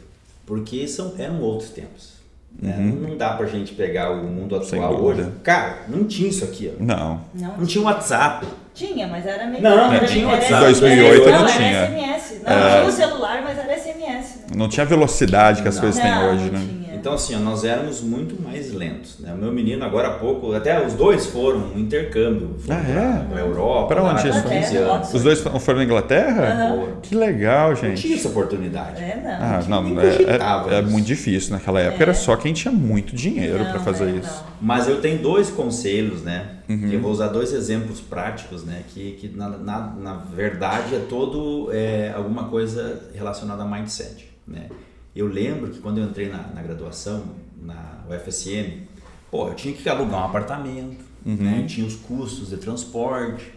B: porque eram outros tempos. Né? Não dá pra gente pegar o mundo atual hoje. Cara, não tinha isso aqui. Ó. Não tinha WhatsApp.
C: Tinha, mas era meio...
B: Não tinha WhatsApp.
A: Em 2008 não tinha.
C: Era SMS. Não tinha o celular, mas era SMS. Né?
A: Não tinha a velocidade que as coisas têm hoje, né?
C: Tinha.
B: Então, assim, nós éramos muito mais lentos. Né? O meu menino, agora há pouco, até os dois foram um intercâmbio. Pra Europa.
A: Para onde isso foi? Os dois foram na Inglaterra? Que legal, gente.
B: Não tinha essa oportunidade.
A: É muito difícil. Naquela época era só quem tinha muito dinheiro para fazer isso.
B: Mas eu tenho dois conselhos, né? Que eu vou usar dois exemplos práticos, né? Que na verdade é alguma coisa relacionada a mindset, né? Eu lembro que quando eu entrei na graduação, na UFSM, eu tinha que alugar um apartamento, né? Tinha os custos de transporte.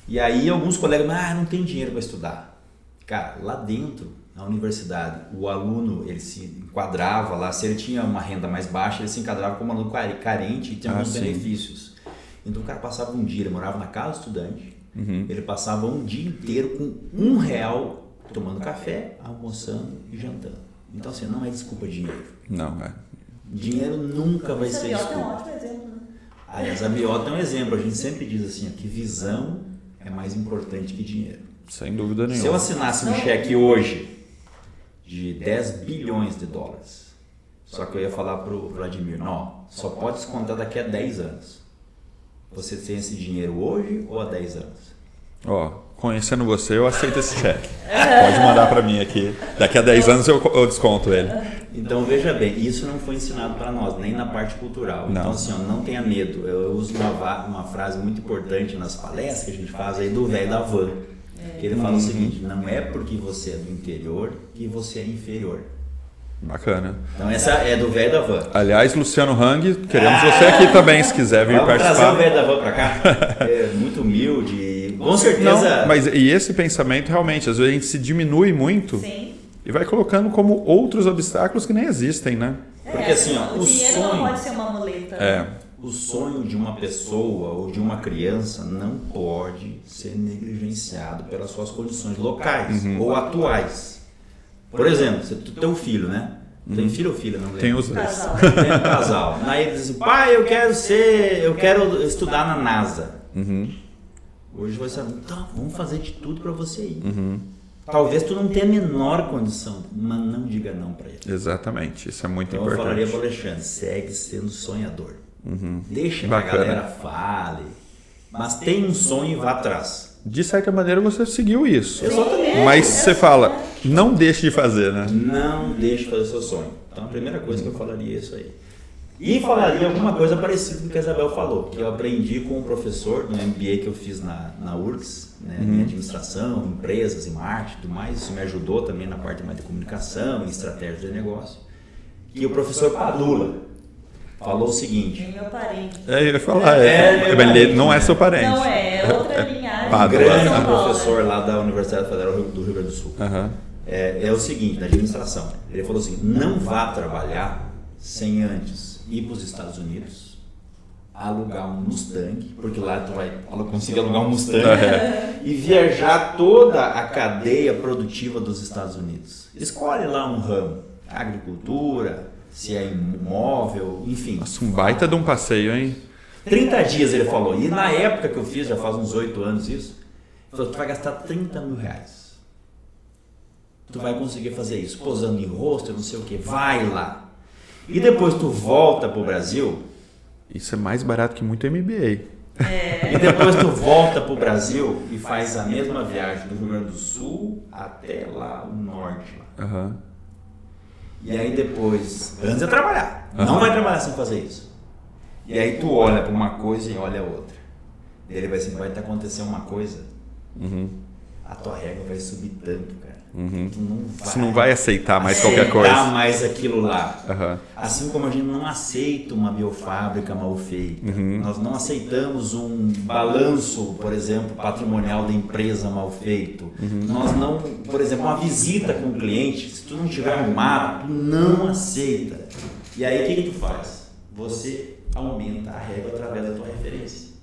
B: E aí alguns colegas, não tem dinheiro para estudar. Cara, lá dentro, na universidade, o aluno, ele se enquadrava lá, se ele tinha uma renda mais baixa, ele se enquadrava como aluno carente e tinha alguns benefícios. Então o cara passava um dia, ele morava na casa do estudante, ele passava um dia inteiro com R$1 tomando café, almoçando e jantando. Então, assim, não é desculpa dinheiro.
A: Não é.
B: Dinheiro nunca vai ser desculpa.
C: É um ótimo exemplo, né?
B: Aliás, a biota é um exemplo. A gente sempre diz assim, que visão é mais importante que dinheiro.
A: Sem dúvida nenhuma.
B: Se eu assinasse um cheque hoje de 10 bilhões de dólares, só que eu ia falar pro Vladimir, só pode descontar daqui a 10 anos. Você tem esse dinheiro hoje ou há 10 anos?
A: Conhecendo você, eu aceito esse cheque. Pode mandar para mim aqui. Daqui a 10 anos eu desconto ele.
B: Então, veja bem, isso não foi ensinado para nós, nem na parte cultural. Então, assim, não tenha medo. Eu uso uma frase muito importante nas palestras que a gente faz aí do velho da van. Que ele fala o seguinte, não é porque você é do interior que você é inferior.
A: Bacana.
B: Então essa é do velho da van.
A: Aliás, Luciano Hang, queremos você aqui também, se quiser vir participar.
B: Trazer o velho da van para cá. É muito humilde, com certeza.
A: Mas e esse pensamento realmente, às vezes a gente se diminui muito.
C: Sim.
A: E vai colocando como outros obstáculos que nem existem, né?
B: Porque assim,
C: o dinheiro não pode ser uma muleta. Né?
B: O sonho de uma pessoa ou de uma criança não pode ser negligenciado pelas suas condições locais ou atuais. Por exemplo, você tem um filho, né? Tem filho ou filha? Não lembro.
A: Tem os dois.
B: Tem um casal. Aí ele diz assim, pai, eu quero estudar na NASA. Hoje vai ser, vamos fazer de tudo para você ir. Talvez tu não tenha a menor condição, mas não diga não para ele.
A: Exatamente, isso é muito
B: Então
A: importante.
B: eu falaria para o Alexandre, segue sendo sonhador. Deixa que a
A: Bacana.
B: galera fale, mas tem um sonho e vá atrás.
A: De certa maneira você seguiu isso.
B: Exatamente.
A: Mas você fala, não deixe de fazer, né?
B: Não deixe de fazer seu sonho. Então a primeira coisa que eu falaria é isso aí. E falaria alguma coisa parecida com o que a Isabel falou, que eu aprendi com um professor do MBA que eu fiz na URGS, né, em administração, empresas e marketing e tudo mais. Isso me ajudou também na parte mais de comunicação e estratégia de negócio. E o professor Padula falou o seguinte.
C: Meu parente.
A: Eu ia falar,
B: meu
A: ele
B: parente,
A: não é seu parente.
C: Não é outra linhagem.
B: Um
A: Padula.
B: grande
C: São Paulo,
B: professor
C: né?
B: lá da Universidade Federal do Rio Grande do Sul.
A: Aham.
B: É o seguinte, na administração. Ele falou assim, não vá trabalhar sem antes ir para os Estados Unidos, alugar um Mustang, porque lá tu vai conseguir alugar um Mustang, e viajar toda a cadeia produtiva dos Estados Unidos. Escolhe lá um ramo, agricultura, se é imóvel, enfim.
A: Nossa, um baita de um passeio, hein?
B: 30 dias ele falou, e na época que eu fiz, já faz uns 8 anos isso, ele falou, tu vai gastar 30 mil reais. Tu vai conseguir fazer isso, posando em rosto, não sei o que, vai lá. E depois tu volta pro Brasil,
A: Isso é mais barato que muito MBA.
B: e depois tu volta pro Brasil e faz a mesma viagem do Rio Grande do Sul até lá o norte.
A: Aham.
B: E aí depois, antes de trabalhar, não vai trabalhar sem fazer isso. E aí tu olha para uma coisa e olha a outra. E ele vai assim, vai acontecer uma coisa, a tua régua vai subir tanto, cara. Tu não vai,
A: Você não vai aceitar mais qualquer coisa.
B: mais aquilo lá.
A: Aham.
B: Assim como a gente não aceita uma biofábrica mal feita, nós não aceitamos um balanço, por exemplo, patrimonial da empresa mal feito. Nós não, por exemplo, uma visita com o cliente, se tu não tiver arrumado, tu não aceita. E aí o que tu faz? Você aumenta a régua através da tua referência.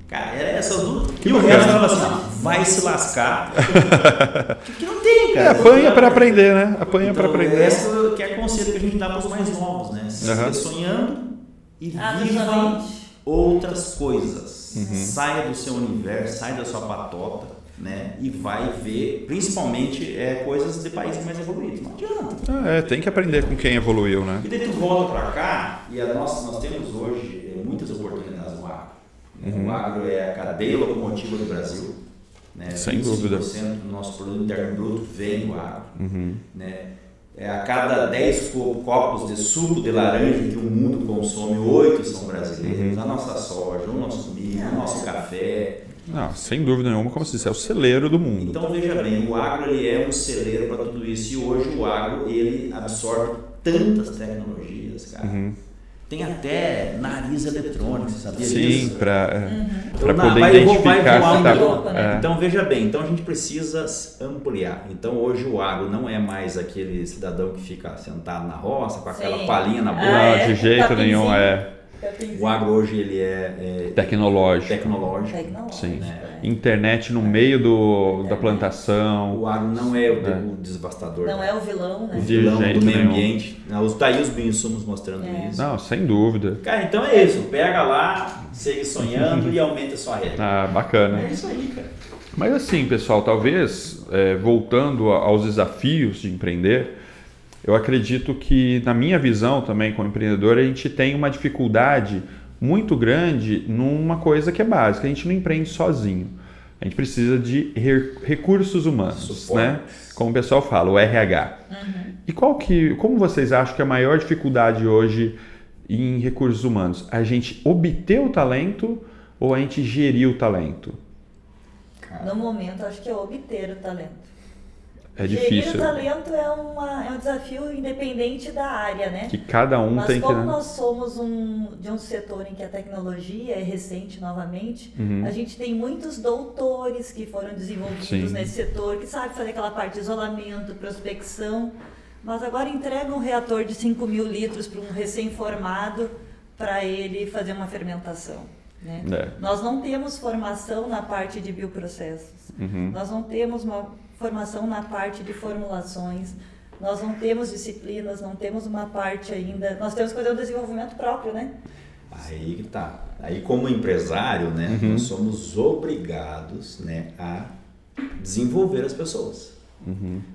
B: Cara, era essas duas. E o resto fala assim, vai se lascar. Que não tem, cara.
A: Apanha para aprender, né? Apanha para aprender.
B: Essa que é conselho que a gente dá para os mais novos, né? Siga sonhando e viva outras coisas. Saia do seu universo, saia da sua patota, né? E vai ver, principalmente, coisas de países mais evoluídos. Não adianta.
A: Tem que aprender com quem evoluiu, né?
B: E daí tu volta para cá e nós temos hoje muitas oportunidades no agro. O agro é a cadeia locomotiva do Brasil. Né?
A: Sem dúvida.
B: 25% do nosso produto interno bruto vem do agro. Né? A cada 10 copos de suco de laranja que o mundo consome, 8 são brasileiros. A nossa soja, o nosso milho, o nosso café.
A: Não, sem dúvida nenhuma, como se disse, é o celeiro do mundo.
B: Então veja bem, o agro ele é um celeiro para tudo isso. E hoje o agro ele absorve tantas tecnologias, cara. Tem até nariz eletrônico, você sabia disso?
A: Sim, para
B: Então,
A: poder identificar se está...
B: Então veja bem, então a gente precisa ampliar. Então hoje o agro não é mais aquele cidadão que fica sentado na roça com aquela palhinha na boca.
A: Não, de jeito nenhum,
B: O agro hoje ele é
A: tecnológico.
B: Sim.
A: Né? Internet no meio da plantação.
B: O agro não é o devastador.
C: Não é o vilão, né?
B: O vilão do meio
A: nenhum.
B: ambiente. Tá aí os bioinsumos mostrando isso.
A: Não, sem dúvida.
B: Cara, então é isso. Pega lá, segue sonhando e aumenta a sua renda.
A: Ah, bacana.
B: É isso aí, cara.
A: Mas assim, pessoal, talvez, voltando aos desafios de empreender, eu acredito que, na minha visão também como empreendedor, a gente tem uma dificuldade muito grande numa coisa que é básica. A gente não empreende sozinho. A gente precisa de recursos humanos, né? Como o pessoal fala, o RH. E como vocês acham que é a maior dificuldade hoje em recursos humanos? A gente obter o talento ou a gente gerir o talento?
C: No momento, acho que é obter o talento.
A: É difícil.
C: Gerir o talento é um desafio independente da área, né?
A: Que cada um tem que...
C: Mas como nós somos de um setor em que a tecnologia é recente novamente, a gente tem muitos doutores que foram desenvolvidos nesse setor, que sabem fazer aquela parte de isolamento, prospecção, mas agora entregam um reator de 5.000 litros para um recém-formado para ele fazer uma fermentação. Né? Nós não temos formação na parte de bioprocessos, nós não temos uma formação na parte de formulações, nós não temos disciplinas, não temos uma parte ainda, nós temos que fazer um desenvolvimento próprio, né?
B: Aí tá. Aí como empresário, né, nós somos obrigados, né, a desenvolver as pessoas.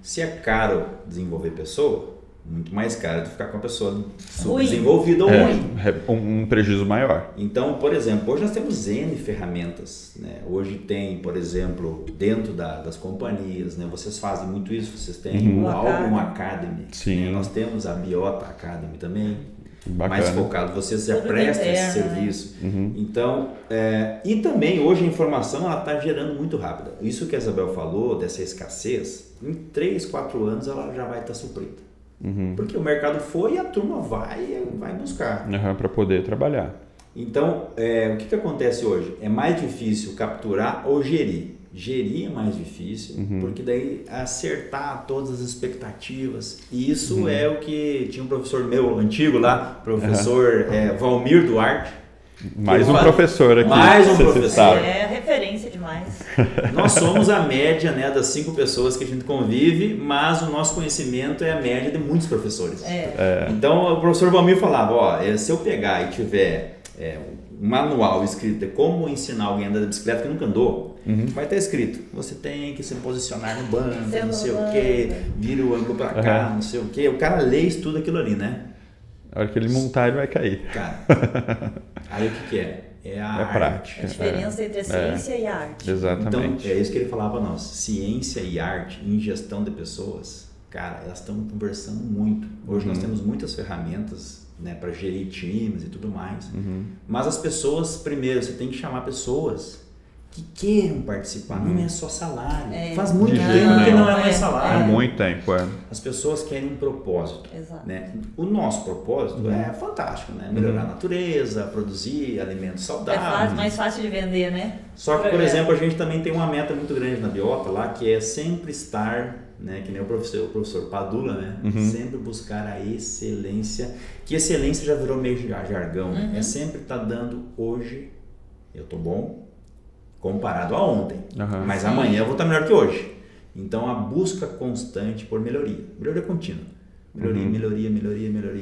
B: Se é caro desenvolver pessoa, muito mais caro do que ficar com a pessoa subdesenvolvida ou ruim.
A: Um prejuízo maior.
B: Então, por exemplo, hoje nós temos N ferramentas, né? Hoje tem, por exemplo, dentro das companhias, né? Vocês fazem muito isso, vocês têm o Album Academy.
A: Sim.
B: Né? Nós temos a Biota Academy também.
A: Bacana.
B: Mais focado, vocês já prestam esse serviço.
A: Né?
B: Então, e também hoje a informação ela está gerando muito rápida. Isso que a Isabel falou, dessa escassez, em 3, 4 anos ela já vai estar suprida. Porque o mercado foi e a turma vai buscar.
A: Para poder trabalhar.
B: Então, o que acontece hoje? É mais difícil capturar ou gerir. Gerir é mais difícil, porque daí acertar todas as expectativas. E isso é o que tinha um professor meu antigo lá, professor Valmir Duarte.
A: Mais um professor aqui.
B: Mais um professor.
C: É referência demais.
B: Nós somos a média, né, das 5 pessoas que a gente convive, mas o nosso conhecimento é a média de muitos professores. Então o professor Valmir falava, se eu pegar e tiver um manual escrito de como ensinar alguém a andar de bicicleta que nunca andou, vai estar escrito, você tem que se posicionar no banco, não sei o que, vira o ângulo para cá, não sei o que. O cara lê tudo aquilo ali, né?
A: A hora que ele montar, ele vai cair.
B: Cara, aí o que é? É a arte.
A: prática.
C: A diferença entre a ciência e a arte.
A: Exatamente.
B: Então, é isso que ele falava para nós. Ciência e arte em gestão de pessoas, cara, elas estão conversando muito. Hoje nós temos muitas ferramentas, né, para gerir times e tudo mais. Mas as pessoas, primeiro, você tem que chamar pessoas que queiram participar. Não é só salário. Faz muito tempo que não é mais salário.
A: Há muito tempo,
B: As pessoas querem um propósito.
C: Exato.
B: Né? O nosso propósito é fantástico, né? Melhorar a natureza, produzir alimentos saudáveis.
C: É mais fácil de vender, né?
B: Só que, por exemplo, a gente também tem uma meta muito grande na Biota lá, que é sempre estar, né, que nem o professor Padula, né? Sempre buscar a excelência, que excelência já virou meio jargão, né? É sempre estar dando hoje, eu tô bom, comparado a ontem, mas amanhã eu vou estar melhor que hoje. Então a busca constante por melhoria contínua. Melhoria.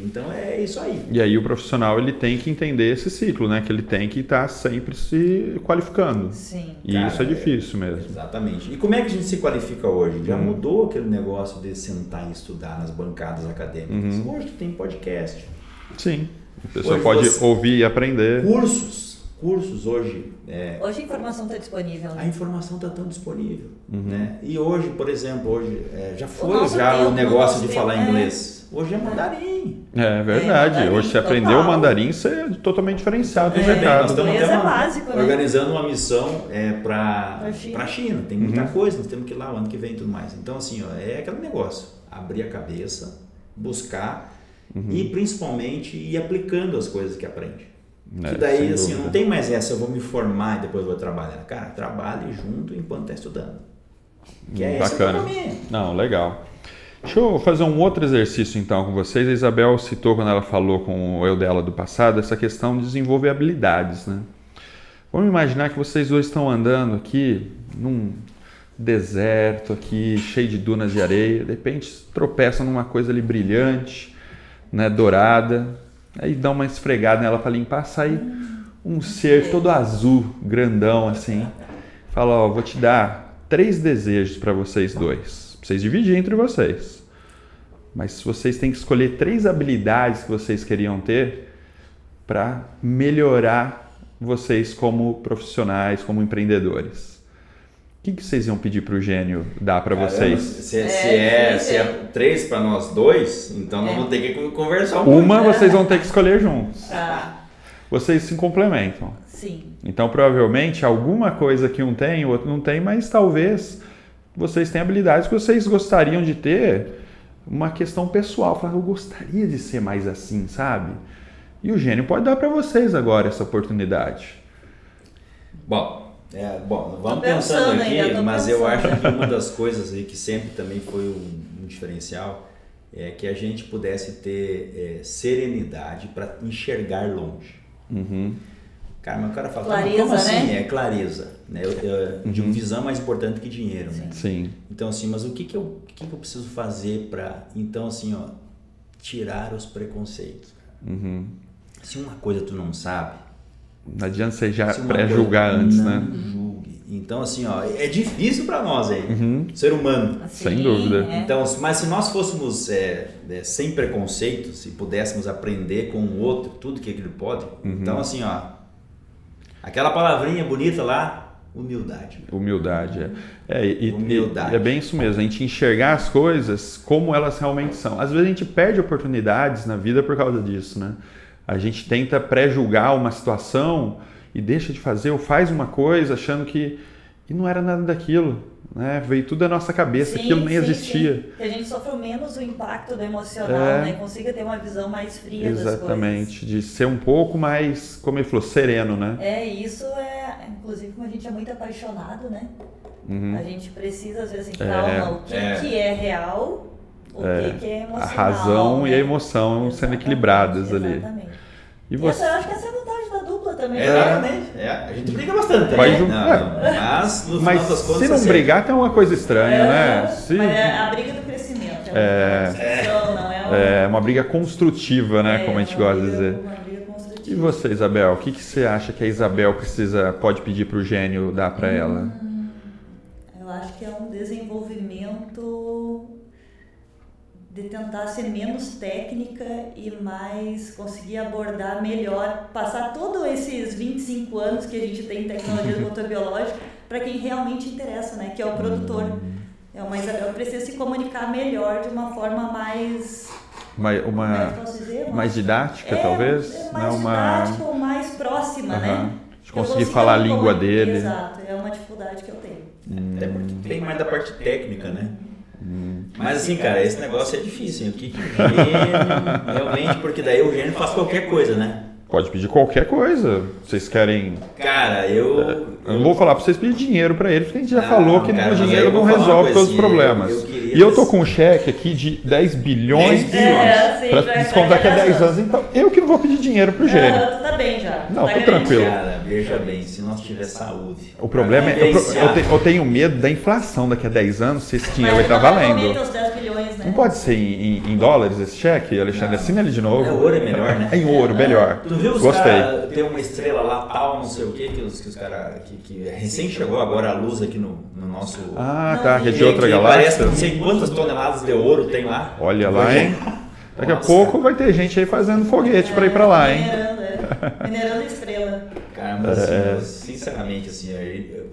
B: Então é isso aí.
A: E aí o profissional ele tem que entender esse ciclo, né? Que ele tem que estar sempre se qualificando.
C: Sim.
A: E cara, isso é difícil mesmo.
B: Exatamente. E como é que a gente se qualifica hoje? Já mudou aquele negócio de sentar e estudar nas bancadas acadêmicas. Hoje tu tem podcast.
A: Sim. A pessoa pode ouvir e aprender.
B: Cursos hoje...
C: Hoje a informação está disponível, né?
B: A informação está tão disponível. Né? E hoje, por exemplo, já foi o negócio de falar inglês. Hoje é mandarim.
A: É verdade.
C: Mandarim,
A: hoje você aprendeu mandarim, você é totalmente diferenciado do mercado.
B: Nós estamos
C: básico, né?
B: organizando uma missão para a China. Tem muita coisa, nós temos que ir lá o ano que vem e tudo mais. Então, assim, é aquele negócio. Abrir a cabeça, buscar e, principalmente, ir aplicando as coisas que aprende. Que daí, assim, não tem mais essa, eu vou me formar e depois vou trabalhar. Cara, trabalhe junto enquanto está estudando. Que é
A: bacana. Não, legal. Deixa eu fazer um outro exercício então com vocês. A Isabel citou quando ela falou com o eu dela do passado essa questão de desenvolver habilidades, né? Vamos imaginar que vocês dois estão andando aqui num deserto aqui, cheio de dunas de areia, de repente tropeçam numa coisa ali brilhante, né, dourada. Aí dá uma esfregada nela para limpar, sai um ser todo azul, grandão assim. Fala, vou te dar 3 desejos para vocês dois. Pra vocês dividirem entre vocês. Mas vocês têm que escolher 3 habilidades que vocês queriam ter para melhorar vocês como profissionais, como empreendedores. O que vocês iam pedir para o gênio dar para vocês?
B: Se é 3 para nós dois, então nós vamos ter que conversar um pouco.
A: Uma vocês vão ter que escolher juntos. Vocês se complementam.
C: Sim.
A: Então, provavelmente, alguma coisa que um tem, o outro não tem, mas talvez vocês tenham habilidades que vocês gostariam de ter, uma questão pessoal. Falar, eu gostaria de ser mais assim, sabe? E o gênio pode dar para vocês agora essa oportunidade.
B: Bom, vamos pensando aqui, mas eu acho que uma das coisas aí que sempre também foi um diferencial é que a gente pudesse ter serenidade para enxergar longe. Cara, mas o cara fala,
C: clareza,
B: como assim?
C: né?
B: É clareza. Né? De uma visão mais importante que dinheiro. Né?
A: Sim.
B: Então, assim, mas o que eu preciso fazer para, então, assim, tirar os preconceitos? Se uma coisa tu não sabe,
A: não adianta você já pré-julgar antes, né?
B: Julgue. Então, assim, ó, é difícil para nós aí, ser humano.
C: Assim,
A: Sem dúvida.
B: Então, mas se nós fôssemos sem preconceitos, se pudéssemos aprender com o outro tudo que ele pode, então, assim, ó, aquela palavrinha bonita lá, humildade.
A: Humildade,
B: Humildade.
A: E é bem isso mesmo, a gente enxergar as coisas como elas realmente são. Às vezes a gente perde oportunidades na vida por causa disso, né? A gente tenta pré-julgar uma situação e deixa de fazer ou faz uma coisa achando que e não era nada daquilo, né? Veio tudo da nossa cabeça, aquilo nem existia.
C: Sim. Que a gente sofre menos o impacto do emocional, né? Consiga ter uma visão mais fria das coisas.
A: Exatamente, de ser um pouco mais, como ele falou, sereno, né?
C: Isso inclusive, como a gente é muito apaixonado, né? A gente precisa, às vezes, calma, o que é real, o que é emocional.
A: A razão, né? E a emoção sendo equilibradas ali.
C: Exatamente.
A: E você?
C: Eu acho que essa é a vantagem da dupla também.
B: Exatamente. A gente briga bastante também. Mas no final das contas,
A: se não brigar, tem uma coisa estranha, né?
C: Mas é a briga do crescimento. É
A: uma briga construtiva, né? Como a gente gosta de dizer.
C: Uma briga construtiva.
A: E você, Isabel? O que você acha que a Isabel pode pedir para o gênio dar para ela?
C: Eu acho que é um desenvolvimento de tentar ser menos técnica e mais conseguir abordar melhor, passar todos esses 25 anos que a gente tem em tecnologia do motor biológico para quem realmente interessa, né? Que é o produtor. Isabel precisa se comunicar melhor de uma forma mais...
A: mais didática, talvez?
C: Mais didática ou mais próxima, né?
A: De conseguir falar a língua dele.
C: Exato, é uma dificuldade que eu tenho.
B: Até porque tem mais da parte técnica, né? Mas assim, cara, esse negócio é difícil, hein? O que o gênio realmente, porque daí o gênio faz qualquer coisa, né?
A: Pode pedir qualquer coisa. Vocês querem...
B: Cara, eu
A: não vou falar para vocês pedir dinheiro para ele, porque a gente já falou que o dinheiro não resolve todos os problemas. Eu tô com um cheque aqui de 10 bilhões para descontar que é 10 anos, então eu que não vou pedir dinheiro pro gênio.
C: Tu tá bem já.
A: Não, tô tranquilo.
B: Cara, veja bem, se nós tiver saúde.
A: O problema é eu tenho medo da inflação daqui a 10 anos, se esse dinheiro vai estar valendo.
C: Os 10 bilhões, né?
A: Não pode ser em dólares esse cheque, Alexandre? Assina ele de novo.
B: É ouro, é melhor, né?
A: É em ouro, melhor.
B: Tu viu os caras, tem uma estrela lá, tal, não sei o que os caras, que recém chegou agora a luz aqui no nosso...
A: que é de outra galáxia.
B: Parece não sei quantas toneladas de ouro tem lá.
A: Olha lá, hein? Daqui a pouco vai ter gente aí fazendo foguete para ir para lá, hein?
C: Minerando estrela.
B: Cara, mas sinceramente, assim,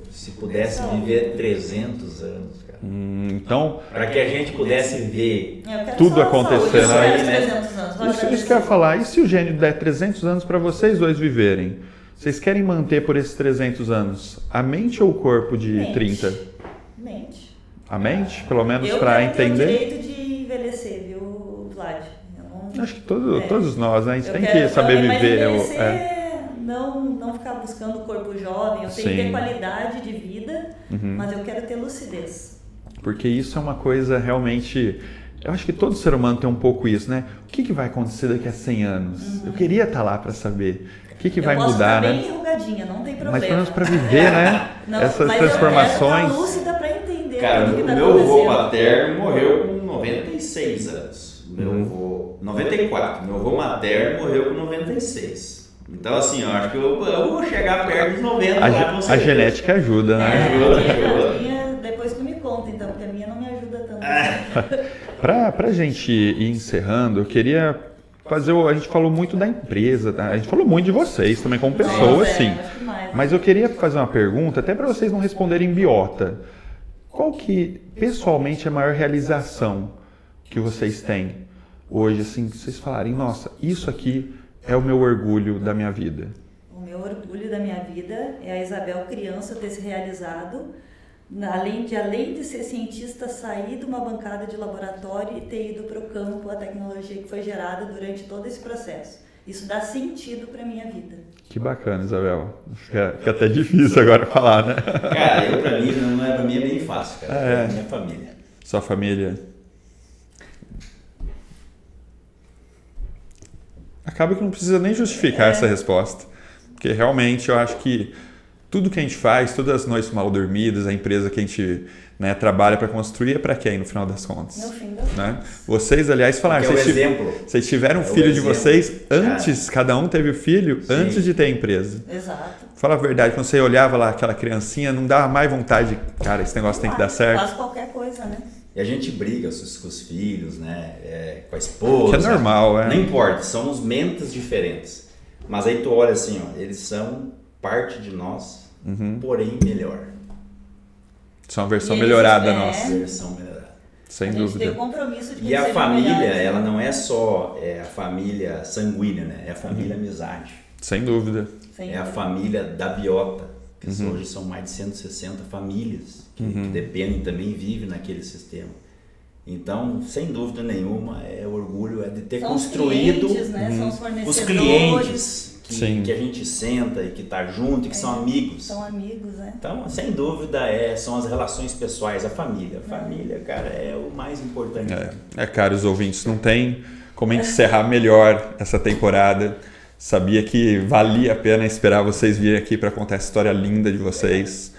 B: se pudesse viver 300 anos, cara.
A: Então...
B: Para que a gente pudesse ver
A: tudo acontecer,
C: né?
A: Isso que eu ia falar. E se o gênio der 300 anos para vocês dois viverem? Vocês querem manter por esses 300 anos a mente ou o corpo de 30?
C: Mente.
A: A mente? Pelo menos para entender?
C: Eu tenho o direito de envelhecer, viu, Vlad?
A: Acho que todos nós, né? A gente tem que saber viver.
C: Não ficar buscando o corpo jovem. Eu tenho que ter qualidade de vida, mas eu quero ter lucidez.
A: Porque isso é uma coisa realmente... Eu acho que todo ser humano tem um pouco isso, né? O que vai acontecer daqui a 100 anos? Eu queria estar lá para saber. O que vai mudar, né?
C: Eu posso estar bem enrugadinha, não tem problema.
A: Mas pelo menos para viver, né? Essas transformações.
C: Eu quero estar lúcida para entender.
B: Cara,
C: o que tá
B: meu avô paterno morreu com 96 anos. Meu avô... 94. Meu avô materno morreu com 96. Então, assim, eu acho que eu vou chegar perto dos 90 lá com certeza.
A: A genética ajuda, né?
C: Ajuda. Depois tu me conta, então, porque a minha não me ajuda tanto.
A: Pra gente ir encerrando, eu queria fazer... A gente falou muito da empresa, tá? A gente falou muito de vocês também como pessoas, sim. Mas eu queria fazer uma pergunta, até para vocês não responderem biota. Qual que, pessoalmente, é a maior realização que vocês têm hoje, assim, que vocês falarem, nossa, isso aqui é o meu orgulho da minha vida?
C: O meu orgulho da minha vida é a Isabel criança ter se realizado, além de ser cientista, sair de uma bancada de laboratório e ter ido para o campo, a tecnologia que foi gerada durante todo esse processo. Isso dá sentido para a minha vida.
A: Que bacana, Isabel. Fica até difícil agora falar, né?
B: Cara, para mim é bem fácil, cara. É minha família.
A: Sua família? Acaba que não precisa nem justificar essa resposta. Porque realmente eu acho que tudo que a gente faz, todas as noites mal dormidas, a empresa que a gente, né, trabalha para construir é para quem, no final das contas?
C: No fim das
A: né?
C: contas.
A: Vocês, aliás, falaram, vocês tiveram filho de vocês antes, cada um teve o filho antes de ter a empresa.
C: Exato.
A: Fala a verdade, quando você olhava lá aquela criancinha, não dava mais vontade, cara, esse negócio tem que dar certo.
C: Faz qualquer coisa, né?
B: E a gente briga com os filhos, né? Com a esposa.
A: Que é normal,
B: Não importa, somos mentes diferentes. Mas aí tu olha assim, ó, eles são parte de nós, porém melhor.
A: São uma versão melhorada nossa.
B: Versão melhorada.
A: Sem
C: a
A: dúvida.
C: gente tem o compromisso de que
B: E a família,
C: melhores,
B: ela
C: né?
B: não é só a família sanguínea, né? É a família amizade.
A: Sem dúvida.
C: Sem
B: É a
C: dúvida.
B: família da biota, que hoje são mais de 160 famílias que dependem também, vivem naquele sistema. Então, sem dúvida nenhuma, o orgulho é de ter
C: São
B: construído
C: os clientes, né? São os fornecedores.
B: os clientes
A: Sim.
B: que a gente senta e que está junto e que são amigos.
C: São amigos, né?
B: Então, sem dúvida, são as relações pessoais, a família. A família, cara, é o mais importante.
A: Caros ouvintes, não tem como a gente encerrar melhor essa temporada. Sabia que valia a pena esperar vocês virem aqui para contar essa história linda de vocês.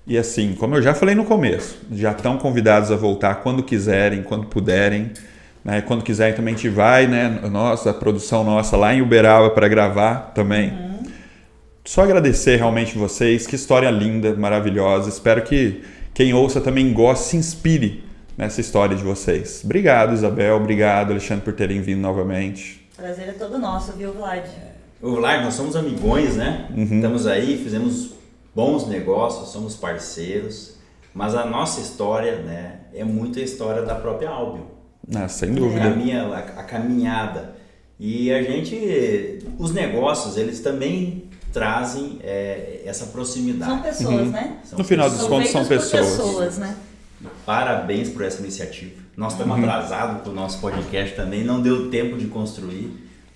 A: E assim, como eu já falei no começo, já estão convidados a voltar quando quiserem, quando puderem. Né? Quando quiserem também a gente vai, né? A produção nossa lá em Uberaba para gravar também. Só agradecer realmente vocês, que história linda, maravilhosa. Espero que quem ouça também goste, se inspire nessa história de vocês. Obrigado, Isabel. Obrigado, Alexandre, por terem vindo novamente.
C: Prazer é todo nosso, viu, Vlad?
B: O Vlad, nós somos amigões, né? Estamos aí, fizemos bons negócios, somos parceiros, mas a nossa história, né, é muito a história da própria Albion.
A: Sem dúvida.
B: A caminhada. E a gente, os negócios, eles também trazem essa proximidade.
C: São pessoas, né?
A: No final dos contos, são
C: pessoas, né?
B: Parabéns por essa iniciativa. Nós estamos atrasados com o nosso podcast também, não deu tempo de construir,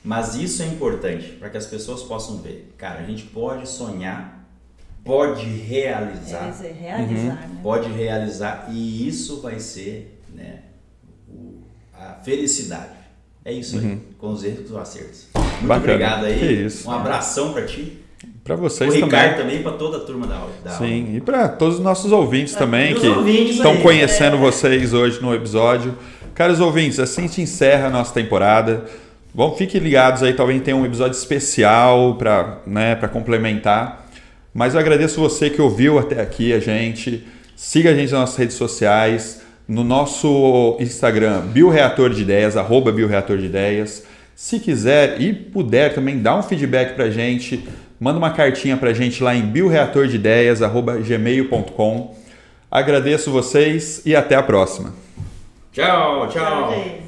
B: mas isso é importante para que as pessoas possam ver. Cara, a gente pode sonhar, pode realizar.
C: Né?
B: Pode realizar e isso vai ser, né, a felicidade. É isso aí, com os erros e os acertos. Muito
A: Bacana.
B: obrigado aí.
A: Que isso.
B: Um abração para ti.
A: Para vocês
B: o Ricardo
A: também.
B: Para toda a turma da aula.
A: Sim, e para todos os nossos ouvintes também que
B: ouvintes
A: estão
B: aí,
A: conhecendo vocês hoje no episódio. Caros ouvintes, assim a gente encerra a nossa temporada. Bom, fiquem ligados aí, talvez tenha um episódio especial para, né, para complementar. Mas eu agradeço você que ouviu até aqui a gente. Siga a gente nas nossas redes sociais, no nosso Instagram, Bioreator de Ideias, @Bioreator de Ideias. Se quiser e puder também, dá um feedback para a gente. Manda uma cartinha para a gente lá em bioreatordedeias@gmail.com. Agradeço vocês e até a próxima.
B: Tchau, tchau.
C: Tchau, gente.